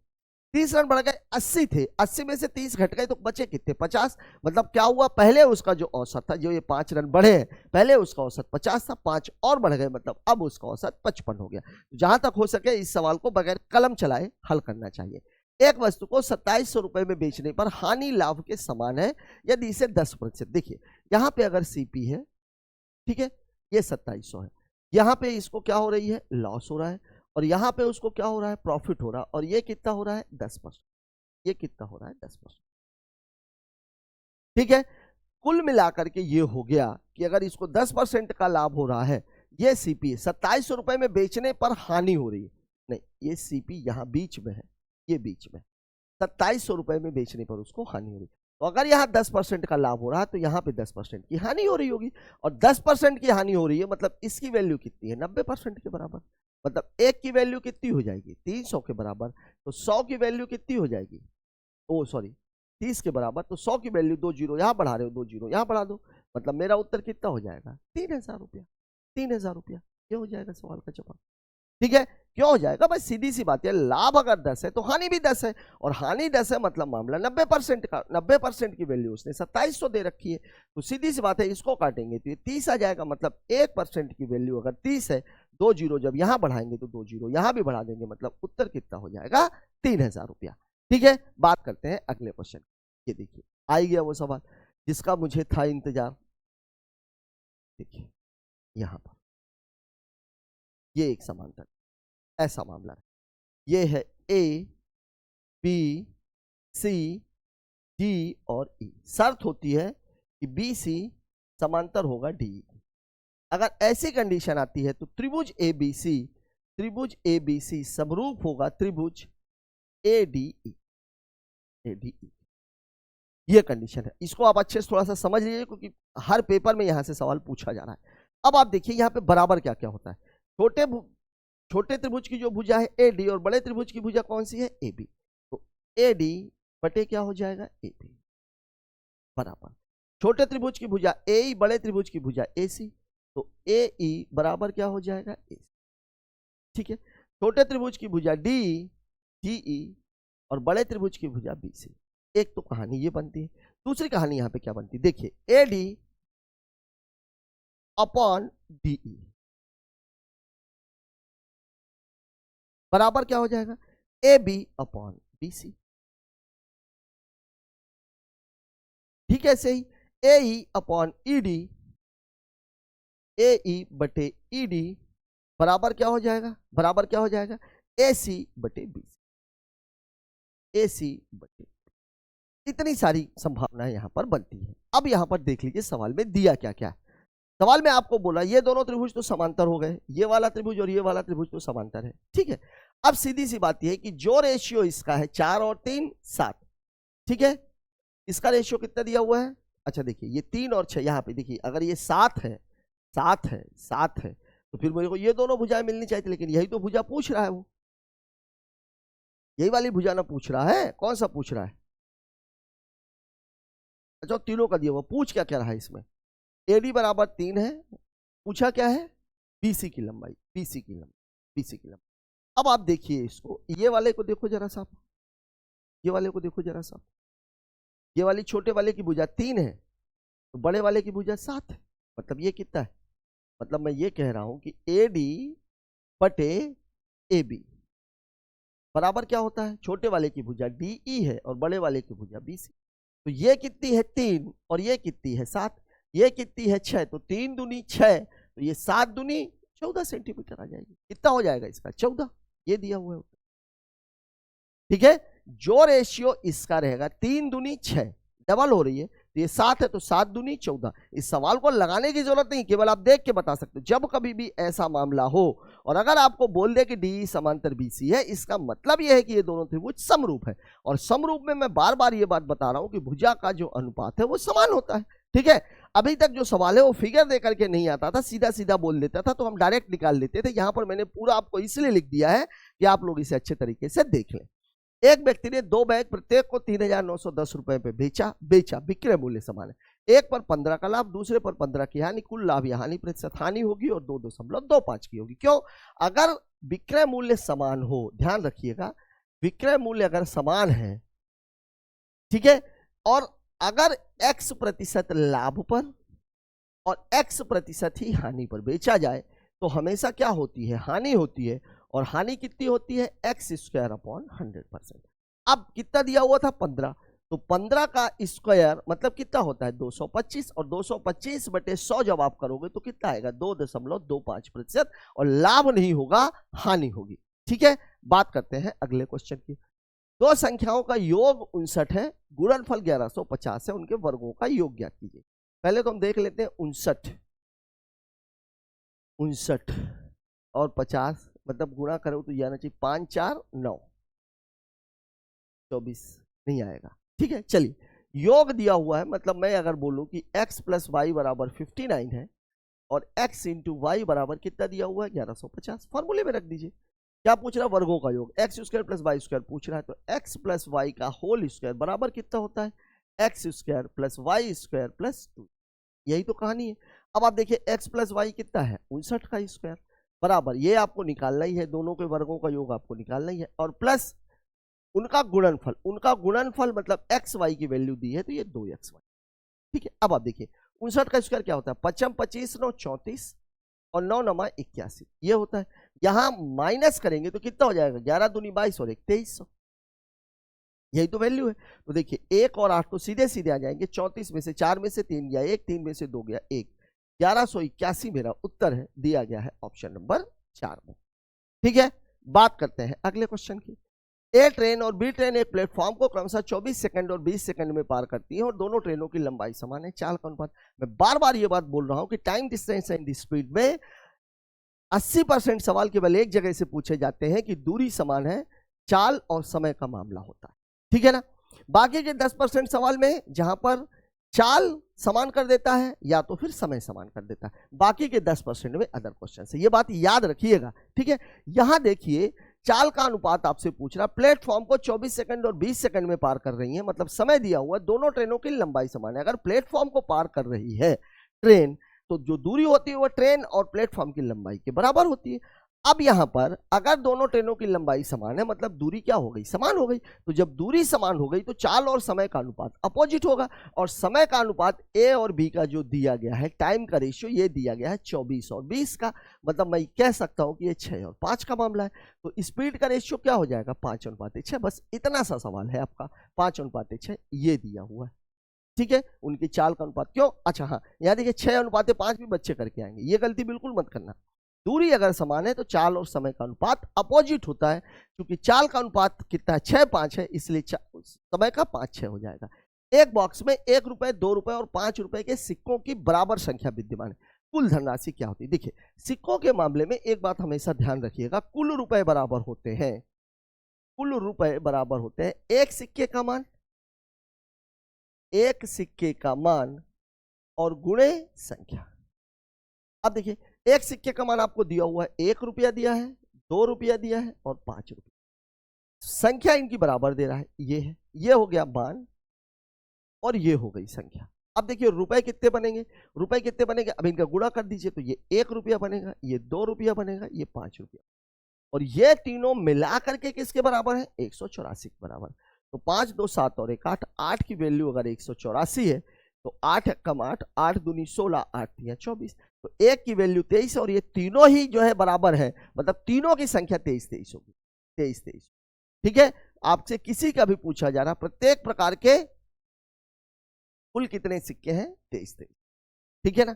30 रन बढ़ गए, 80 थे, 80 में से 30 घट गए तो बचे कितने? 50। मतलब क्या हुआ? पहले उसका जो औसत था, जो ये 5 रन बढ़े हैं, पहले उसका औसत 50 था, 5 और बढ़ गए, मतलब अब उसका औसत 55 हो गया। जहां तक हो सके इस सवाल को बगैर कलम चलाए हल करना चाहिए। एक वस्तु को 2700 रुपए में बेचने पर हानि लाभ के समान है यदि इसे 10%। देखिए यहाँ पे अगर सीपी है, ठीक है, ये 2700 है, यहाँ पे इसको क्या हो रही है? लॉस हो रहा है, और यहाँ पे उसको क्या हो रहा है? प्रॉफिट हो रहा है, और ये कितना हो रहा है? 10%। ये कितना हो रहा है? 10%। ठीक है, कुल मिलाकर के ये हो गया कि अगर इसको 10% का लाभ हो रहा है, ये सीपी 2700 रुपए में बेचने पर हानि हो रही है, नहीं ये सीपी यहाँ बीच में है, ये बीच में 2700 रुपए में बेचने पर उसको हानि हो रही है। तो अगर यहाँ 10% का लाभ हो रहा है तो यहाँ पे 10% की हानि हो रही होगी, और 10% की हानि हो रही है मतलब इसकी वैल्यू कितनी है? 90% के बराबर। मतलब एक की वैल्यू कितनी हो जाएगी? 300 के बराबर। तो 100 की वैल्यू कितनी हो जाएगी? ओ सॉरी 30 के बराबर। तो 100 की वैल्यू 2 जीरो यहाँ बढ़ा रहे हो, 2 जीरो यहाँ बढ़ा दो, मतलब मेरा उत्तर कितना हो जाएगा? 3000 रुपया। 3000 रुपया, ये हो जाएगा सवाल का जवाब। ठीक है, क्यों हो जाएगा? बस सीधी सी बात है, लाभ अगर 10 है तो हानि भी 10 है, और हानि 10 है मतलब मामला 90% का। 90% की वैल्यू उसने 2700 दे रखी है, तो सीधी सी बात है इसको काटेंगे तो ये 30 आ जाएगा, मतलब 1% की वैल्यू अगर 30 है, 2 जीरो जब यहां बढ़ाएंगे तो 2 जीरो यहां भी बढ़ा देंगे, मतलब उत्तर कितना हो जाएगा? 3000 रुपया। ठीक है, बात करते हैं अगले क्वेश्चन। ये देखिए आ गया वो सवाल जिसका मुझे था इंतजार। देखिए यहां पर ये एक समांतर ऐसा मामला है, ये है ए बी सी डी और ई। शर्त होती है कि बी सी समांतर होगा डी। अगर ऐसी कंडीशन आती है तो त्रिभुज ए बी सी समरूप होगा त्रिभुज ए डी ई। ये कंडीशन है, इसको आप अच्छे से थोड़ा सा समझ लीजिए क्योंकि हर पेपर में यहां से सवाल पूछा जा रहा है। अब आप देखिए यहाँ पे बराबर क्या क्या होता है। छोटे त्रिभुज की जो भुजा है ए डी, और बड़े त्रिभुज की भुजा कौन सी है? A B. तो ए डी बटे क्या हो जाएगा? ए बी बराबर छोटे त्रिभुज की भुजा ए ई, बड़े त्रिभुज की भुजा ए सी, तो ए ई बराबर क्या हो जाएगा? ए सी। ठीक है, छोटे त्रिभुज की भुजा डी डी ई, और बड़े त्रिभुज की भुजा बी सी। एक तो कहानी ये बनती है, दूसरी कहानी यहां पे क्या बनती है? देखिए A D upon D E बराबर क्या हो जाएगा? A B upon B C. ठीक है, सही। ए ई अपॉन ई डी, ए ई बटे ई डी बराबर क्या हो जाएगा? बराबर क्या हो जाएगा? ए सी बटे बी सी। ए सी बटे, इतनी सारी संभावनाएं यहां पर बनती है। अब यहां पर देख लीजिए सवाल में दिया क्या क्या है। सवाल में आपको बोला ये दोनों त्रिभुज तो समांतर हो गए, ये वाला त्रिभुज और ये वाला त्रिभुज तो समांतर है। ठीक है, अब सीधी सी बात यह है कि जो रेशियो इसका है 4 और 3 7, ठीक है, इसका रेशियो कितना दिया हुआ है? अच्छा देखिए ये 3 और 6, यहाँ पे देखिए अगर ये 7 है, 7 है तो फिर मेरे को ये दोनों भुजाएं मिलनी चाहिए थी, लेकिन यही तो भुजा पूछ रहा है वो, यही वाली भुजा ना पूछ रहा है। कौन सा पूछ रहा है? अच्छा तीनों का दिया हुआ, पूछ क्या क्या रहा है इसमें? एडी बराबर 3 है, पूछा क्या है? बीसी की लंबाई, बीसी की लंबाई। अब आप देखिए इसको, ये वाले को देखो जरा सा, ये वाले को देखो जरा सा, ये वाली छोटे वाले की भुजा 3 है तो बड़े वाले की भुजा 7 है, मतलब ये कितना है? मतलब मैं ये कह रहा हूं कि ए डी बटे ए बी बराबर क्या होता है? छोटे वाले की भुजा डी ई है और बड़े वाले की भुजा बी सी। तो ये कितनी है? 3, और ये कितनी है? 7। ये कितनी है? 6। तो 3 दूनी 6, तो ये 7 दूनी 14 सेंटीमीटर आ जाएगी। कितना हो जाएगा इसका? 14। ये दिया हुआ है। ठीक है, जो रेशियो इसका रहेगा 3 दूनी 6 डबल हो रही है, तो ये 7 है तो 7 दूनी 14। इस सवाल को लगाने की जरूरत नहीं, केवल आप देख के बता सकते हो। जब कभी भी ऐसा मामला हो और अगर आपको बोल दे कि डी समांतर बीसी है, इसका मतलब यह है कि ये दोनों त्रिभुज समरूप है। और समरूप में मैं बार बार ये बात बता रहा हूं कि भुजा का जो अनुपात है वो समान होता है। ठीक है, अभी तक जो सवाल है वो फिगर दे करके नहीं आता था, सीधा सीधा बोल देता था, तो हम डायरेक्ट निकाल लेते थे। यहां पर मैंने पूरा आपको इसलिए लिख दिया है कि आप लोग इसे अच्छे तरीके से देख लें। एक व्यक्ति ने 2 बैग प्रत्येक को 3,910 रुपए पे बेचा विक्रय मूल्य समान है। एक पर 15 का लाभ, दूसरे पर 15 की हानि, कुल लाभ या हानि प्रतिशत हानि होगी और 2.25 की होगी। क्यों? अगर विक्रय मूल्य समान हो, ध्यान रखिएगा, विक्रय मूल्य अगर समान है, ठीक है, और अगर x% लाभ पर और x% ही हानि पर बेचा जाए तो हमेशा क्या होती है? हानि होती है। और हानि कितनी होती है? x²/100%। अब कितना दिया हुआ था? 15, तो 15 का स्क्वायर मतलब कितना होता है? 225, और 225/100 जब आप करोगे तो कितना आएगा? 2.25%। और लाभ नहीं होगा, हानि होगी। ठीक है, बात करते हैं अगले क्वेश्चन की। दो संख्याओं का योग 59 है, गुणनफल 1150 है, उनके वर्गों का योग ज्ञात कीजिए। पहले तो हम देख लेते हैं 59 और 50 मतलब गुणा करो तो आना चाहिए 5 4 9 24 नहीं आएगा। ठीक है, चलिए योग दिया हुआ है, मतलब मैं अगर बोलूं कि x + y = 59 है और x × y बराबर कितना दिया हुआ है? 1150। फॉर्मूले में रख दीजिए। क्या पूछ रहा है? वर्गों का योग, x² + y² पूछ रहा है, तो x + y का होल स्क्वायर बराबर कितना होता है? x² + y² + 2। यही तो कहानी है। अब आप देखिए x + y कितना है? 59 का स्क्वायर बराबर, ये आपको निकालना ही है, दोनों के वर्गों का योग आपको निकालना ही है, और प्लस उनका गुणनफल। उनका गुणनफल मतलब x y की वैल्यू दी है तो ये 2xy। ठीक है, अब आप देखिए 59 का स्क्वायर क्या होता है? 55 25 9 34 और 9 9 81, ये होता है। यहां माइनस करेंगे तो कितना हो जाएगा? 11 दूनी 22 और 1 2300। यही तो वैल्यू है। तो देखिए 1 और 8 तो सीधे सीधे आ जाएंगे। 34 में से 4 में से 3 गया 1, 3 में से 2 गया 1, 1181 मेरा उत्तर है, दिया गया है ऑप्शन नंबर 4 में। ठीक है, बात करते हैं अगले क्वेश्चन की। ए ट्रेन और बी ट्रेन एक प्लेटफॉर्म को क्रमशः 24 सेकंड और 20 सेकंड में पार करती है और दोनों ट्रेनों की लंबाई समान है। चाल का अनुपात, मैं बार बार ये बात बोल रहा हूं कि टाइम डिस्टेंस एंड स्पीड में 80% सवाल केवल एक जगह से पूछे जाते हैं कि दूरी समान है, चाल और समय का मामला होता है। ठीक है ना? बाकी के 10% सवाल में जहां पर चाल समान कर देता है या तो फिर समय समान कर देता है, बाकी के 10% में अदर क्वेश्चन है। ये बात याद रखिएगा। ठीक है, यहां देखिए चाल का अनुपात आपसे पूछ रहा, प्लेटफॉर्म को 24 सेकंड और 20 सेकंड में पार कर रही है, मतलब समय दिया हुआ, दोनों ट्रेनों की लंबाई समान है। अगर प्लेटफॉर्म को पार कर रही है ट्रेन तो जो दूरी होती है वो ट्रेन और प्लेटफॉर्म की लंबाई के बराबर होती है। अब यहां पर अगर दोनों ट्रेनों की लंबाई समान है मतलब दूरी क्या हो गई? समान हो गई। तो जब दूरी समान हो गई तो चाल और समय का अनुपात अपोजिट होगा, और समय का अनुपात ए और बी का जो दिया गया है, टाइम का रेशियो ये दिया गया है 24 और 20 का, मतलब मैं कह सकता हूं कि ये 6 और 5 का मामला है। तो स्पीड का रेशियो क्या हो जाएगा? 5:6। बस इतना सा सवाल है आपका, 5:6 ये दिया हुआ है। ठीक है, उनकी चाल का अनुपात क्यों? अच्छा हाँ, यहाँ देखिए 6:5 भी बच्चे करके आएंगे, ये गलती बिल्कुल मत करना। दूरी अगर समान है तो चाल और समय का अनुपात अपोजिट होता है, क्योंकि चाल का अनुपात कितना है? 6:5 है, इसलिए समय का 5:6 हो जाएगा। एक बॉक्स में 1 रुपए, 2 रुपए और 5 रुपए के सिक्कों की बराबर संख्या विद्यमान है, कुल धनराशि क्या होती है? देखिए सिक्कों के मामले में एक बात हमेशा ध्यान रखिएगा, कुल रुपए बराबर होते हैं, कुल रुपए बराबर होते हैं एक सिक्के का मान, एक सिक्के का मान और गुणे संख्या। अब देखिए एक सिक्के का मान आपको दिया हुआ है, 1 रुपया दिया है, 2 रुपया दिया है और 5 रुपया। संख्या इनकी बराबर दे रहा है, ये है, ये हो गया मान और ये हो गई संख्या। अब देखिए रुपए कितने बनेंगे? रुपए कितने बनेंगे? अब इनका गुणा कर दीजिए, तो ये 1 रुपया बनेगा, ये 2 रुपया बनेगा, ये 5 रुपया, और ये तीनों मिला करके किसके बराबर है? 184 के बराबर। तो 5 2 7 और 1 8, 8 की वैल्यू अगर 184 है तो 8 कम 8, 8 दूनी 16, 8 तिया 24, तो 1 की वैल्यू 23 और ये तीनों ही जो है बराबर है, मतलब तीनों की संख्या 23 23 होगी, 23 23। ठीक है, आपसे किसी का भी पूछा जा रहा प्रत्येक प्रकार के कुल कितने सिक्के हैं? 23 23। ठीक है ना?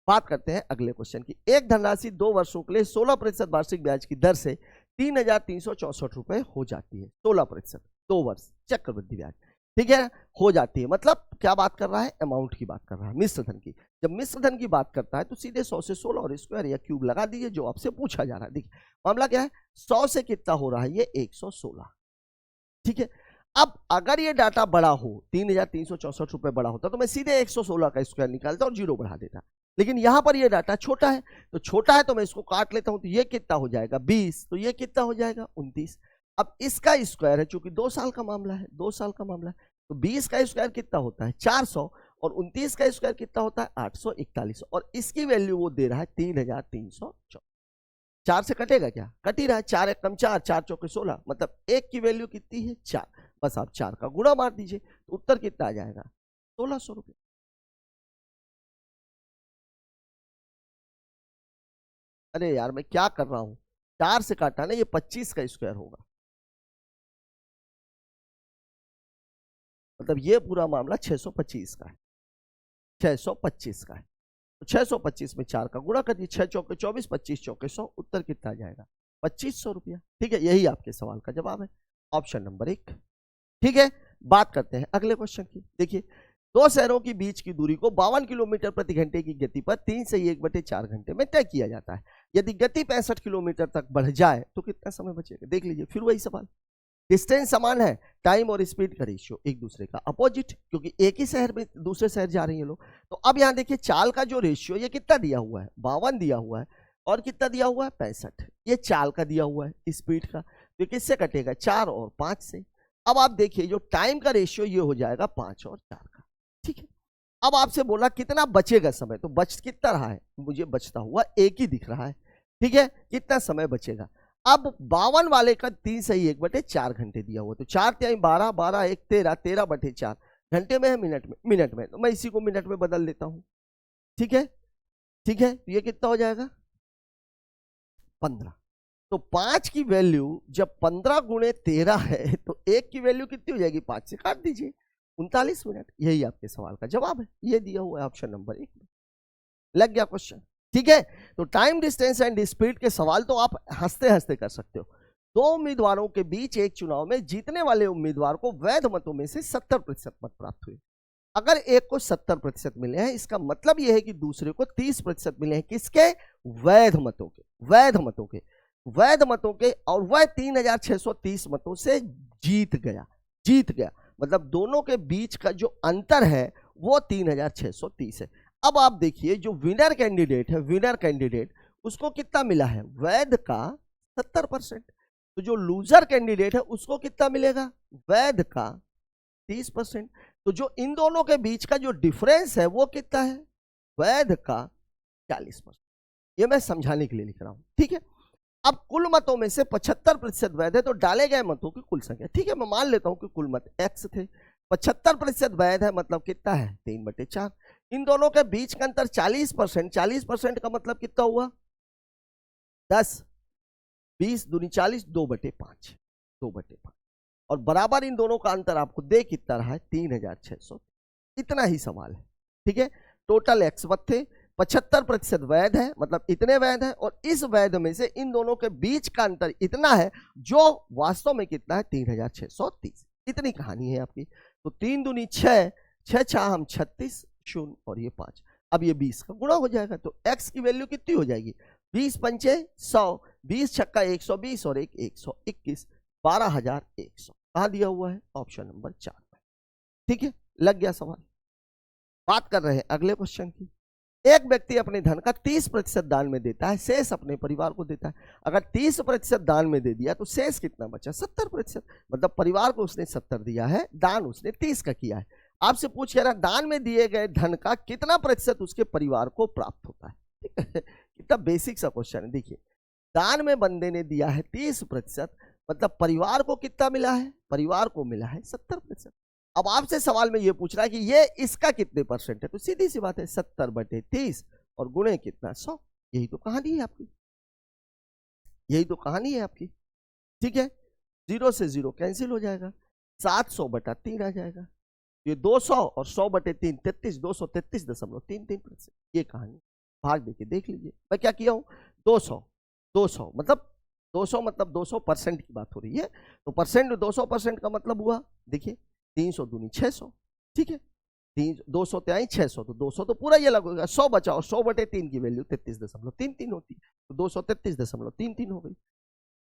बात करते हैं अगले क्वेश्चन की। एक धनराशि 2 वर्षों के लिए 16% वार्षिक ब्याज की दर से 3,364 रुपए हो जाती है। 16%। 2 वर्ष चक्रवृद्धि ब्याज, ठीक है, हो जाती है। मतलब क्या बात कर रहा है, अमाउंट की बात कर रहा है, मिश्र धन की। जब मिश्र धन की बात करता है तो सीधे 100 से 16 और स्क्वायर या क्यूब लगा दीजिए, जो आपसे पूछा जा रहा है। देखिए मामला क्या है, 100 से कितना हो रहा है, ये 116, ठीक है। अब अगर ये डाटा बड़ा हो, 3364 रुपए बड़ा होता तो मैं सीधे 116 का स्क्वायर निकालता और जीरो बढ़ा देता, लेकिन यहां पर ये डाटा छोटा है, तो छोटा है तो मैं इसको काट लेता हूं, तो ये कितना हो जाएगा 20, तो ये कितना हो जाएगा 29। अब इसका स्क्वायर है, चूंकि 2 साल का मामला है, 2 साल का मामला है, तो 20 का स्क्वायर कितना होता है 400, और 29 का स्क्वायर कितना होता है 841, और इसकी वैल्यू वो दे रहा है 3314। 4 से कटेगा क्या, कट ही रहा है, 4 एक कम 4, 4 चौके 16, मतलब एक की वैल्यू कितनी है 4, बस आप 4 का गुणा मार दीजिए, तो उत्तर कितना आ जाएगा 1600 रुपये। अरे यार मैं क्या कर रहा हूं, 4 से काटा ना, ये 25 का स्क्वायर होगा, मतलब ये पूरा मामला 625 का है, 625 का है। तो 625 में 4 का गुणा कर दिए, 6 चौके 24, 25 चौके 100, उत्तर कितना आ जाएगा 2500 रुपया, ठीक है। यही आपके सवाल का जवाब है, ऑप्शन नंबर 1, ठीक है। बात करते हैं अगले क्वेश्चन की। देखिए, दो शहरों के बीच की दूरी को 52 किलोमीटर प्रति घंटे की गति पर 3 से 1/4 घंटे में तय किया जाता है। यदि गति 65 किलोमीटर तक बढ़ जाए तो कितना समय बचेगा। देख लीजिए, फिर वही सवाल, डिस्टेंस समान है, टाइम और स्पीड का रेशियो एक दूसरे का अपोजिट, क्योंकि एक ही शहर में दूसरे शहर जा रही है लोग। तो अब यहाँ देखिए, चाल का जो रेशियो ये कितना दिया हुआ है 52 दिया हुआ है, और कितना दिया हुआ है 65, ये चाल का दिया हुआ है, स्पीड का तो किससे कटेगा 4 और 5 से। अब आप देखिए, जो टाइम का रेशियो ये हो जाएगा 5 और 4 का, ठीक है। अब आपसे बोला कितना बचेगा समय, तो बच कितना रहा है, मुझे बचता हुआ एक ही दिख रहा है, ठीक है। कितना समय बचेगा, अब 52 वाले का 3 से 1/4 घंटे दिया हुआ, तो 4 तिहाई 12, 12 1 13, 13/4 घंटे में है, मिनट में, तो मैं इसी को मिनट में बदल देता हूं, ठीक है, ठीक है। तो ये कितना हो जाएगा 15। तो 5 की वैल्यू जब 15 गुणे 13 है, तो 1 की वैल्यू कितनी हो जाएगी, 5 से काट दीजिए, 39 मिनट। यही आपके सवाल का जवाब है, ये दिया हुआ है ऑप्शन नंबर 1 में। लग गया क्वेश्चन, ठीक है। तो टाइम, डिस्टेंस एंड स्पीड के सवाल तो आप हंसते हंसते कर सकते हो। दो उम्मीदवारों के बीच एक चुनाव में जीतने वाले उम्मीदवार को वैध मतों में से 70% मत प्राप्त हुए। अगर एक को 70% मिले हैं, इसका मतलब यह है कि दूसरे को 30% मिले हैं, किसके, वैध मतों के, वैध मतों के, वैध मतों के, और वह 3630 मतों से जीत गया, जीत गया, मतलब दोनों के बीच का जो अंतर है वो 3630 है। अब आप देखिए, जो विनर कैंडिडेट है, विनर कैंडिडेट, उसको कितना मिला है, वैध का 70%, तो जो लूजर कैंडिडेट है उसको कितना मिलेगा, वैध का 30%। तो जो इन दोनों के बीच का जो डिफरेंस है वो कितना है, वैध का 40%। ये मैं समझाने के लिए लिख रहा हूं, ठीक है। अब कुल मतों में से 75% वैध है, तो डाले गए मतों की कुल संख्या, ठीक है, मैं मान लेता हूं कि कुल मत x थे, 75% वैध है, मतलब कितना है 3/4। इन दोनों के बीच का अंतर 40%, 40% का मतलब कितना हुआ 10, 20 दूनी 40, 2/5, 2/5, और बराबर इन दोनों का अंतर आपको दे कितना रहा है 3600। इतना ही सवाल है, ठीक है। टोटल x मत थे, 75% वैध है, मतलब इतने वैध है, और इस वैध में से इन दोनों के बीच का अंतर इतना है, जो वास्तव में कितना है 3630। इतनी कहानी है आपकी। तो 3 दूनी 6, 6 6 हम 36, 0 और ये 5। अब ये 20 का गुणा हो जाएगा, तो x की वैल्यू कितनी हो जाएगी, 20 पंचे 100, 20 छक्का 120 और 1 121, 12100। कहाँ दिया हुआ है, ऑप्शन नंबर 4 में, ठीक है। लग गया सवाल। बात कर रहे हैं अगले क्वेश्चन की। एक व्यक्ति अपने धन का 30% दान में देता है, शेष अपने परिवार को देता है। अगर 30% दान में दे दिया तो शेष कितना बचा, 70%, मतलब परिवार को उसने 70 दिया है, दान उसने 30 का किया है। आपसे पूछ रहा दान में दिए गए धन का कितना प्रतिशत उसके परिवार को प्राप्त होता है, ठीक है। कितना बेसिक सा क्वेश्चन है। देखिए, दान में बंदे ने दिया है 30%, मतलब परिवार को कितना मिला है, परिवार को मिला है 70%। अब आपसे सवाल में ये पूछ रहा है कि ये इसका कितने परसेंट है, तो सीधी सी बात है 70/30 और गुणे कितना 100। यही तो कहानी है आपकी, यही तो कहानी है आपकी, ठीक है। 0 से 0 कैंसिल हो जाएगा, 700/3 आ जाएगा। ये 200 और 100/3 33, 233.33%। ये कहानी भाग देके देख लीजिए। मैं क्या किया हूं, 200 200 मतलब 200 मतलब 200% की बात हो रही है, तो परसेंट 200% का मतलब हुआ, देखिए 300 दूनी 600, ठीक है, 200 त्याई 600, तो 200 तो पूरा ये लगेगा, 100 बचाओ, 100/3 की वैल्यू 33.33 होती है, तो 233.33 हो गई।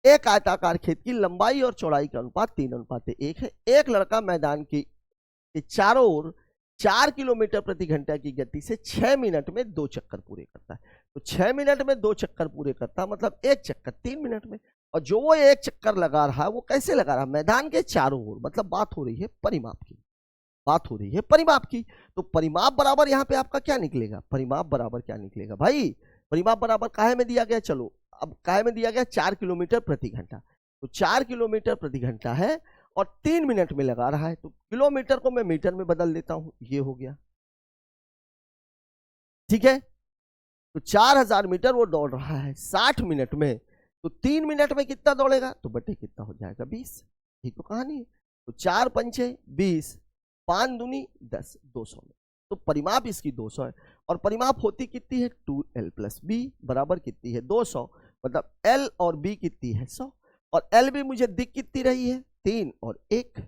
एक आयताकार खेत की लंबाई और चौड़ाई का अनुपात 3:1 है। एक लड़का मैदान की चारों ओर 4 किलोमीटर प्रति घंटा की गति से 6 मिनट में 2 चक्कर पूरे करता है। तो 6 मिनट में 2 चक्कर पूरे करता है, मतलब एक चक्कर 3 मिनट में। और जो वो एक चक्कर लगा रहा है वो कैसे लगा रहा है, मैदान के चारों ओर, मतलब बात हो रही है परिमाप की, बात हो रही है परिमाप की। तो परिमाप बराबर यहाँ पे आपका क्या निकलेगा, परिमाप बराबर क्या निकलेगा भाई, परिमाप बराबर काहे में दिया गया, चलो अब काहे में दिया गया, 4 किलोमीटर प्रति घंटा, तो 4 किलोमीटर प्रति घंटा है और 3 मिनट में लगा रहा है, तो किलोमीटर को मैं मीटर में बदल देता हूं, ये हो गया, ठीक है। तो 4000 मीटर वो दौड़ रहा है 60 मिनट में, तो 3 मिनट में कितना दौड़ेगा, तो बटे कितना हो जाएगा 20, ये तो कहानी है। तो 4 पंचे 20, 5 दूनी 10, 200 में, तो परिमाप इसकी 200 है। और परिमाप होती कितनी है, 2l + b बराबर कितनी है 200, मतलब l और b कितनी है 100, और l भी मुझे दिख कितनी रही है 3 और 1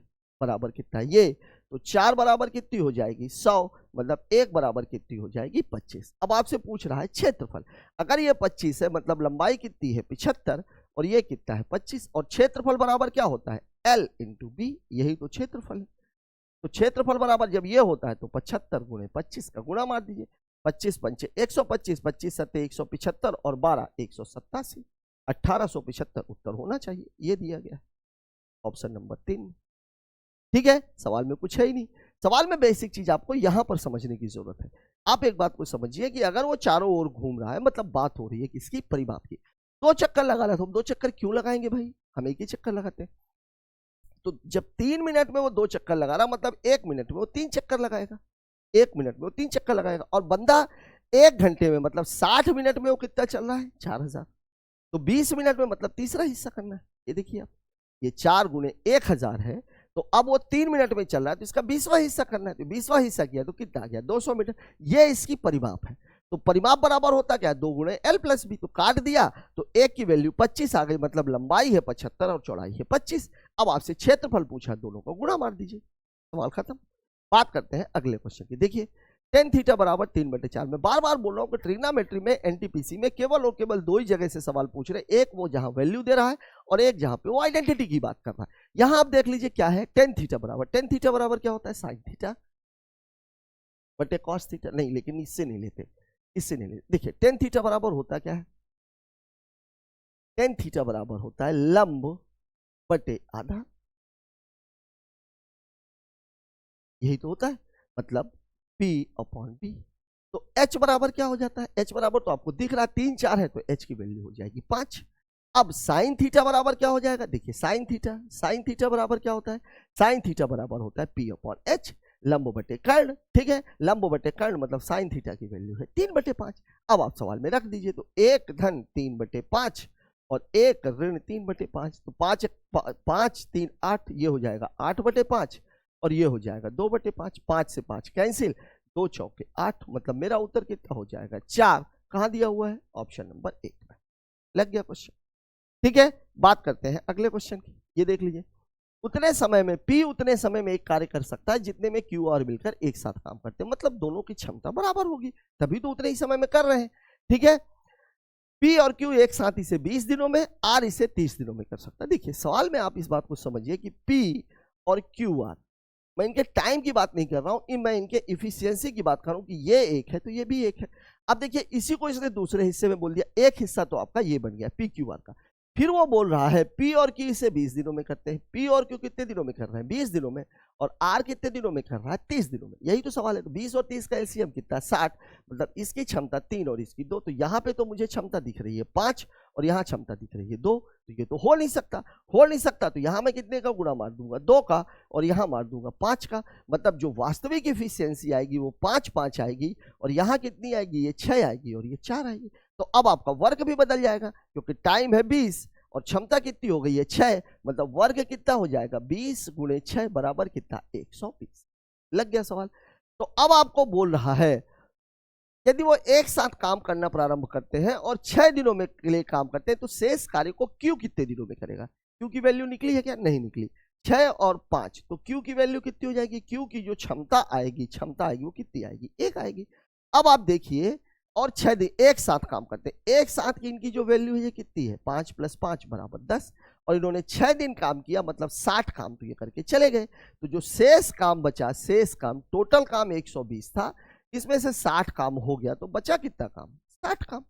बराबर कितना है ये, तो 4 बराबर कितनी हो जाएगी 100, मतलब 1 बराबर कितनी हो जाएगी 25। अब आपसे पूछ रहा है क्षेत्रफल, अगर ये 25 है मतलब लंबाई कितनी है 75 और ये कितना है 25, और क्षेत्रफल बराबर क्या होता है l × b, यही तो क्षेत्रफल है। तो क्षेत्रफल बराबर जब ये होता है तो 75 × 25 का गुणा मार दीजिए, 25 पंचे 125, 25 सत्ते 175 और 12 187, 1875 उत्तर होना चाहिए, ये दिया गया है ऑप्शन नंबर 3। ठीक है, सवाल में कुछ है ही नहीं, सवाल में बेसिक चीज आपको यहां पर समझने की जरूरत है। आप एक बात को समझिए कि अगर वो चारों ओर घूम रहा है, मतलब बात हो रही है किसकी, परिमाप की, 2 चक्कर लगा रहा है, तो हम 2 चक्कर क्यों लगाएंगे भाई, हम एक ही चक्कर लगाते हैं। तो जब 3 मिनट में वो 2 चक्कर लगा रहा, मतलब 1 मिनट में वो 3 चक्कर लगाएगा, 1 मिनट में वो 3 चक्कर लगाएगा, और बंदा 1 घंटे में मतलब 60 मिनट में वो कितना चल रहा है 4000, तो 20 मिनट में मतलब तीसरा हिस्सा करना है। ये देखिए आप, ये 4 × 1000 है, तो अब वो 3 मिनट में चल रहा है, तो इसका 20वां हिस्सा करना है, तो 20वां हिस्सा किया तो कितना आ गया 200 मीटर, ये इसकी परिमाप है। तो परिमाप बराबर होता क्या, 2 × l + b, तो काट दिया तो 1 की वैल्यू 25 आ गई, मतलब लंबाई है 75 और चौड़ाई है 25। अब आपसे क्षेत्रफल पूछा, दोनों को गुणा मार दीजिए, सवाल खत्म। बात करते हैं अगले क्वेश्चन की। देखिए tan थीटा बराबर 3/4, मैं बार बार बोल रहा हूं कि ट्रिग्नोमेट्री में एनटीपीसी में केवल और केवल 2 ही जगह से सवाल पूछ रहे, एक वो जहां वैल्यू दे रहा है और एक जहां पे वो आइडेंटिटी की बात कर रहा है। यहां आप देख लीजिए क्या है, tan थीटा बराबर क्या होता है sin थीटा बटे cos थीटा, नहीं लेकिन इससे नहीं लेते, इससे नहीं लेते। देखिए tan थीटा बराबर होता क्या है, tan थीटा बराबर होता है लंब बटे आधा, यही तो होता है, मतलब P/B। तो H बराबर क्या हो जाता है, H बराबर तो आपको दिख रहा है 3 4 है, तो H की वैल्यू हो जाएगी 5। अब साइन थीटा बराबर क्या हो जाएगा, देखिए साइन थीटा बराबर क्या होता है, साइन थीटा बराबर होता है P/H, लंब बटे कर्ण, ठीक है, लंब बटे कर्ण मतलब साइन थीटा की वैल्यू है 3/5। अब आप सवाल में रख दीजिए, तो 1 धन 3/5 और 1 ऋण 3/5, तो 5 3 8, ये हो जाएगा 8/5 और ये हो जाएगा 2/5, 5 से 5 कैंसिल, 2 चौके 8, मतलब मेरा उत्तर कितना हो जाएगा 4। कहां दिया हुआ है, ऑप्शन नंबर 1 में। लग गया क्वेश्चन, ठीक है। बात करते हैं अगले क्वेश्चन की, ये देख लीजिए, उतने समय में P उतने समय में एक कार्य कर सकता है जितने में Q और मिलकर एक साथ काम करते हैं, मतलब दोनों की क्षमता बराबर होगी, तभी तो उतने ही समय में कर रहे हैं, ठीक है। P और Q एक साथ इसे 20 दिनों में, R इसे 30 दिनों में कर सकता है। देखिए सवाल में आप इस बात को समझिए कि P और QR, मैं इनके टाइम की बात नहीं कर रहा हूं, मैं इनके इफिशियंसी की बात कर रहा हूं कि ये एक है तो ये भी एक है। अब देखिए इसी को इसने दूसरे हिस्से में बोल दिया, एक हिस्सा तो आपका ये बन गया PQR का, फिर वो बोल रहा है P और Q इसे 20 दिनों में करते हैं, P और Q कितने दिनों में कर रहे हैं 20 दिनों में, और R कितने दिनों में कर रहा है 30 दिनों में, यही तो सवाल है। तो 20 और 30 का एलसीएम कितना 60, मतलब इसकी क्षमता 3 और इसकी 2, तो यहाँ पे तो मुझे क्षमता दिख रही है 5 और यहाँ क्षमता दिख रही है 2, तो ये तो हो नहीं सकता, तो यहाँ मैं कितने का गुणा मार दूंगा 2 का, और यहाँ मार दूंगा 5 का, मतलब जो वास्तविक इफिशियंसी आएगी वो 5 आएगी, और यहाँ कितनी आएगी, ये 6 आएगी और ये 4 आएगी। तो अब आपका वर्ग भी बदल जाएगा, क्योंकि टाइम है 20 और क्षमता कितनी हो गई है 6, मतलब वर्ग कितना हो जाएगा 20 × 6 बराबर कितना 120। लग गया सवाल। तो अब आपको बोल रहा है यदि वो एक साथ काम करना प्रारंभ करते हैं और 6 दिनों में के लिए काम करते हैं तो शेष कार्य को क्यू कितने दिनों में करेगा? क्यू की वैल्यू निकली है क्या? नहीं निकली। 6 और 5, तो क्यू की वैल्यू कितनी हो जाएगी? क्यू की जो क्षमता आएगी वो कितनी आएगी? 1 आएगी। अब आप देखिए, और 6 दिन एक साथ काम करते हैं, एक साथ की इनकी जो वैल्यू है ये कितनी है? 5 + 5 = 10, और इन्होंने 6 दिन काम किया, मतलब 60 काम तो ये करके चले गए। तो जो शेष काम बचा, शेष काम, टोटल काम 120 था, इसमें से 60 काम हो गया, तो बचा कितना काम? 60 काम।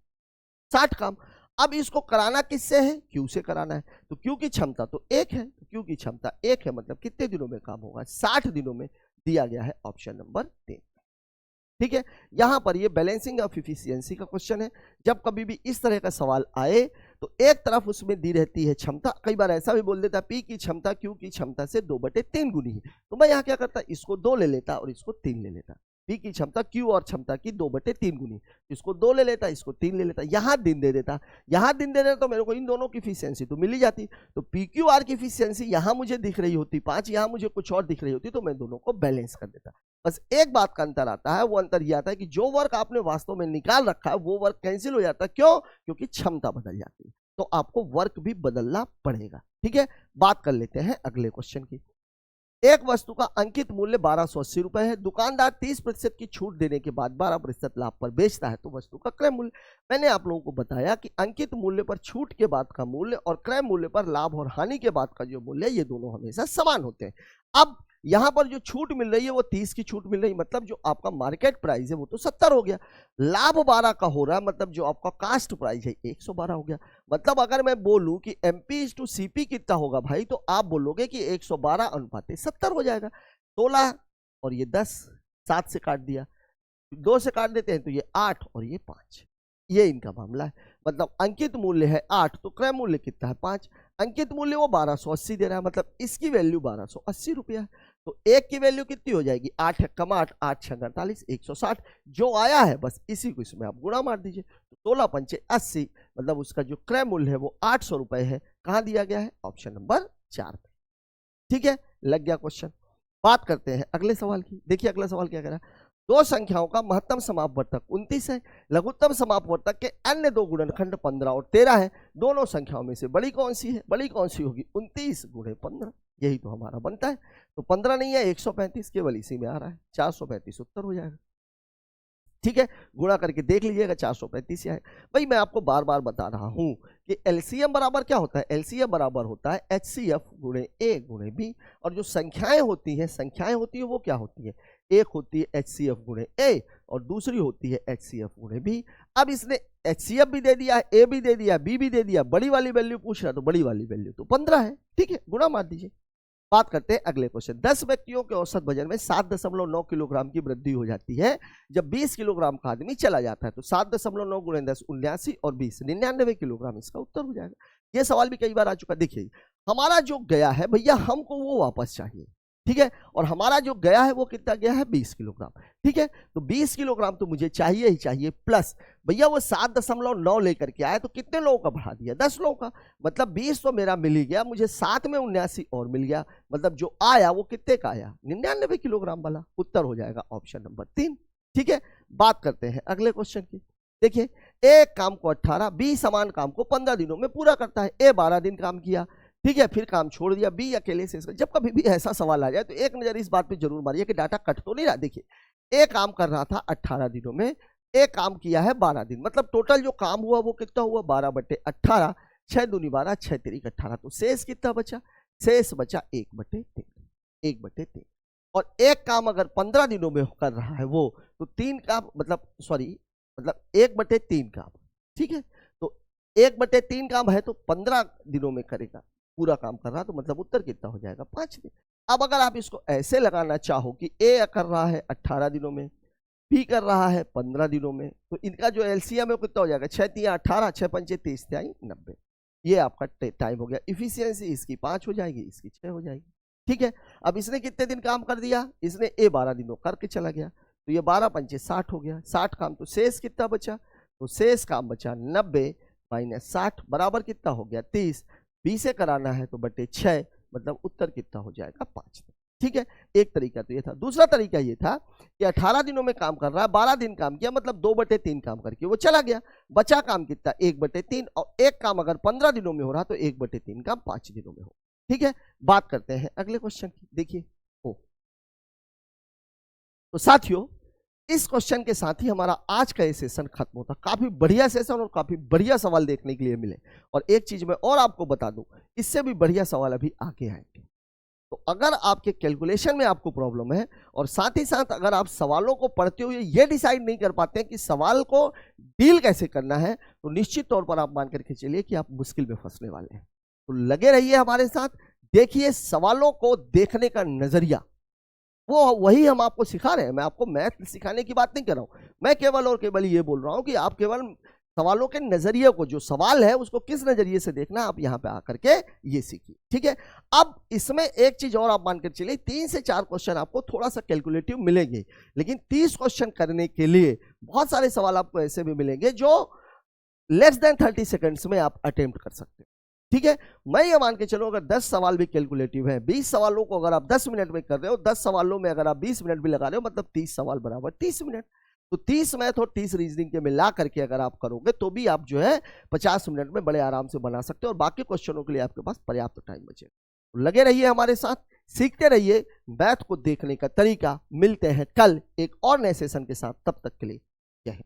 60 काम। अब इसको कराना किससे है? क्यू से कराना है। तो क्यू की क्षमता तो 1 है, तो क्यू की क्षमता 1 है, मतलब कितने दिनों में काम होगा? 60 दिनों में दिया गया है ऑप्शन नंबर 3। ठीक है, यहां पर ये बैलेंसिंग ऑफ इफिशियंसी का क्वेश्चन है। जब कभी भी इस तरह का सवाल आए तो एक तरफ उसमें दी रहती है क्षमता, कई बार ऐसा भी बोल देता है पी की क्षमता क्यू की क्षमता से 2/3 गुनी है, तो मैं यहाँ क्या करता, इसको 2 ले लेता और इसको 3 ले लेता। पी की क्षमता क्यू और क्षमता की 2/3 गुनी, इसको 2 ले लेता, इसको 3 ले लेता, यहाँ दिन दे देता, यहाँ दिन दे देता, तो मेरे को इन दोनों की इफिशियंसी तो मिल ही जाती। तो पी क्यू आर की इफिशियंसी यहाँ मुझे दिख रही होती 5, यहाँ मुझे कुछ और दिख रही होती, तो मैं दोनों को बैलेंस कर देता। बस एक बात का अंतर आता है, वो अंतर ये आता है कि जो वर्क आपने वास्तव में निकाल रखा है वो वर्क कैंसिल हो जाता है। क्यों? क्योंकि क्षमता बदल जाती है, तो आपको वर्क भी बदलना पड़ेगा। ठीक है, बात कर लेते हैं अगले क्वेश्चन की। एक वस्तु का अंकित मूल्य 1280 रुपए है, दुकानदार 30% की छूट देने के बाद 12% लाभ पर बेचता है, तो वस्तु का क्रय मूल्य। मैंने आप लोगों को बताया कि अंकित मूल्य पर छूट के बाद का मूल्य और क्रय मूल्य पर लाभ और हानि के बाद का जो मूल्य है, ये दोनों हमेशा समान होते हैं। अब यहां पर जो छूट मिल रही है वो 30 की छूट मिल रही है, मतलब जो आपका मार्केट प्राइस है वो तो 70 हो गया, लाभ 12 का हो रहा है, मतलब जो आपका कास्ट प्राइस है 112 हो गया। मतलब अगर मैं बोलूं कि MP/CP कितना होगा भाई, तो आप बोलोगे कि 112:70 हो जाएगा। 16 और ये 10, 7 से काट दिया, 2 से काट देते हैं तो ये 8 और ये 5, ये इनका मामला है। मतलब अंकित मूल्य है 8, तो क्रय मूल्य कितना है? 5। अंकित मूल्य वो 1280 दे रहा है, मतलब इसकी वैल्यू 1280 रुपया है। तो एक की वैल्यू कितनी हो जाएगी? 8 है कम 8, 8 6 48, 160 जो आया है बस इसी को इसमें आप गुणा मार दीजिए, तो 16 पंचे 80, मतलब उसका जो क्रय मूल्य है वो 800 रुपए है। कहाँ दिया गया है? ऑप्शन नंबर 4 पे। ठीक है, लग गया क्वेश्चन। बात करते हैं अगले सवाल की। देखिए अगला सवाल क्या कह रहा है, दो संख्याओं का महत्तम समापवर्तक 29 है, लघुत्तम समापवर्तक के अन्य दो गुणनखंड 15 और 13 है, दोनों संख्याओं में से बड़ी कौन सी है? बड़ी कौन सी होगी? 29 × 15, यही तो हमारा बनता है। तो 15 नहीं है, 135 केवल इसी में आ रहा है, 435 उत्तर हो जाएगा। ठीक है, गुणा करके देख लीजिएगा, 435 है। भाई मैं आपको बार बार बता रहा हूं कि एलसीएम बराबर क्या होता है? एलसीएम बराबर होता है HCF × A × B, और जो संख्याएं होती हैं वो क्या होती है? एक होती है HCF × A और दूसरी होती है HCF × B। अब इसने HCF भी दे दिया, A भी दे दिया, B भी दे दिया, बड़ी वाली वैल्यू पूछ रहा, तो बड़ी वाली वैल्यू तो 15 है। ठीक है, गुणा मार दीजिए। बात करते हैं अगले क्वेश्चन। 10 व्यक्तियों के औसत वजन में 7.9 किलोग्राम की वृद्धि हो जाती है जब 20 किलोग्राम का आदमी चला जाता है, तो 7.9 × 10 79 और 20 99 किलोग्राम इसका उत्तर हो जाएगा। ये सवाल भी कई बार आ चुका। देखिए हमारा जो गया है भैया, हमको वो वापस चाहिए। ठीक है, और हमारा जो गया है वो कितना गया है? 20 किलोग्राम। ठीक है, तो 20 किलोग्राम तो मुझे चाहिए ही चाहिए, प्लस भैया वो 7.9 लेकर के आया, तो कितने लोगों का बढ़ा दिया? 10 लोगों का, मतलब 20 तो मेरा मिल ही गया, मुझे 7 में 79 और मिल गया, मतलब जो आया वो कितने का आया? 99 किलोग्राम वाला। उत्तर हो जाएगा ऑप्शन नंबर 3। ठीक है, बात करते हैं अगले क्वेश्चन की। देखिए एक काम को 18, बी समान काम को 15 दिनों में पूरा करता है। ए 12 दिन काम किया, ठीक है, फिर काम छोड़ दिया, बी अकेले से। जब कभी भी ऐसा सवाल आ जाए तो एक नजर इस बात पे जरूर मारिए कि डाटा कट तो नहीं रहा। देखिए ए काम कर रहा था 18 दिनों में, ए काम किया है 12 दिन, मतलब टोटल जो काम हुआ वो कितना हुआ? 12/18, 6 दूनी 12, 6 तिरिक 18, तो शेष कितना बचा? शेष बचा 1/3, 1/3। और एक काम अगर 15 दिनों में कर रहा है वो, तो 3 काम, मतलब 1/3 काम। ठीक है, तो 1/3 काम है तो 15 दिनों में करेगा, पूरा काम कर रहा, तो मतलब उत्तर कितना हो जाएगा? 5 दिन। अब अगर आप इसको ऐसे लगाना चाहो कि ए कर रहा है 18 दिनों में, बी कर रहा है 15 दिनों में, तो इनका जो एलसीएम है कितना हो जाएगा? 6 × 3 = 18, 6 × 5 = 30, 90। ये आपका टाइम हो गया। इफिशियंसी इसकी 5 हो जाएगी, इसकी 6 हो जाएगी। ठीक है, अब इसने कितने दिन काम कर दिया? इसने ए 12 दिनों करके चला गया, तो ये 12 × 5 = 60 हो गया। 60 काम, तो शेष कितना बचा? तो शेष काम बचा 90 - 60 बराबर कितना हो गया? 30। बी से कराना है तो बटे 6, मतलब उत्तर कितना हो जाएगा? 5। ठीक है, एक तरीका तो ये था। दूसरा तरीका ये था कि 18 दिनों में काम कर रहा है, 12 दिन काम किया, मतलब 2/3 काम करके वो चला गया, बचा काम कितना 1/3, और एक काम अगर 15 दिनों में हो रहा तो 1/3 काम 5 दिनों में हो। ठीक है, बात करते हैं अगले क्वेश्चन की। देखिए हो तो साथियों, इस क्वेश्चन के साथ ही हमारा आज का ये सेशन खत्म होता। काफी बढ़िया सेशन और काफी बढ़िया सवाल देखने के लिए मिले। और एक चीज मैं और आपको बता दूं, इससे भी बढ़िया सवाल अभी आगे आएंगे। तो अगर आपके कैलकुलेशन में आपको प्रॉब्लम है और साथ ही साथ अगर आप सवालों को पढ़ते हुए ये डिसाइड नहीं कर पाते हैं कि सवाल को डील कैसे करना है, तो निश्चित तौर पर आप मान करके चलिए कि आप मुश्किल में फंसने वाले हैं। तो लगे रहिए हमारे साथ, देखिए सवालों को देखने का नजरिया, वो वही हम आपको सिखा रहे हैं। मैं आपको मैथ सिखाने की बात नहीं कर रहा हूं, मैं केवल और केवल ये बोल रहा हूं कि आप केवल सवालों के नजरिए को, जो सवाल है उसको किस नजरिए से देखना, आप यहां पे आकर के ये सीखिए। ठीक है, अब इसमें एक चीज और आप मानकर चलिए, 3 से 4 क्वेश्चन आपको थोड़ा सा कैलकुलेटिव मिलेंगे, लेकिन 30 क्वेश्चन करने के लिए बहुत सारे सवाल आपको ऐसे भी मिलेंगे जो लेस देन 30 सेकेंड्स में आप अटेम्प्ट कर सकते हैं। ठीक है, मैं ये मान के चलो अगर 10 सवाल भी कैलकुलेटिव है, 20 सवालों को अगर आप 10 मिनट में कर रहे हो, 10 सवालों में अगर आप 20 मिनट भी लगा रहे हो, मतलब 30 सवाल बराबर 30 मिनट। तो 30 मैथ और 30 रीजनिंग के मिला करके अगर आप करोगे तो भी आप जो है 50 मिनट में बड़े आराम से बना सकते हो, और बाकी क्वेश्चनों के लिए आपके पास पर्याप्त टाइम बचेगा। तो लगे रहिए हमारे साथ, सीखते रहिए मैथ को देखने का तरीका। मिलते हैं कल एक और नए सेशन के साथ, तब तक के लिए जय हिंद।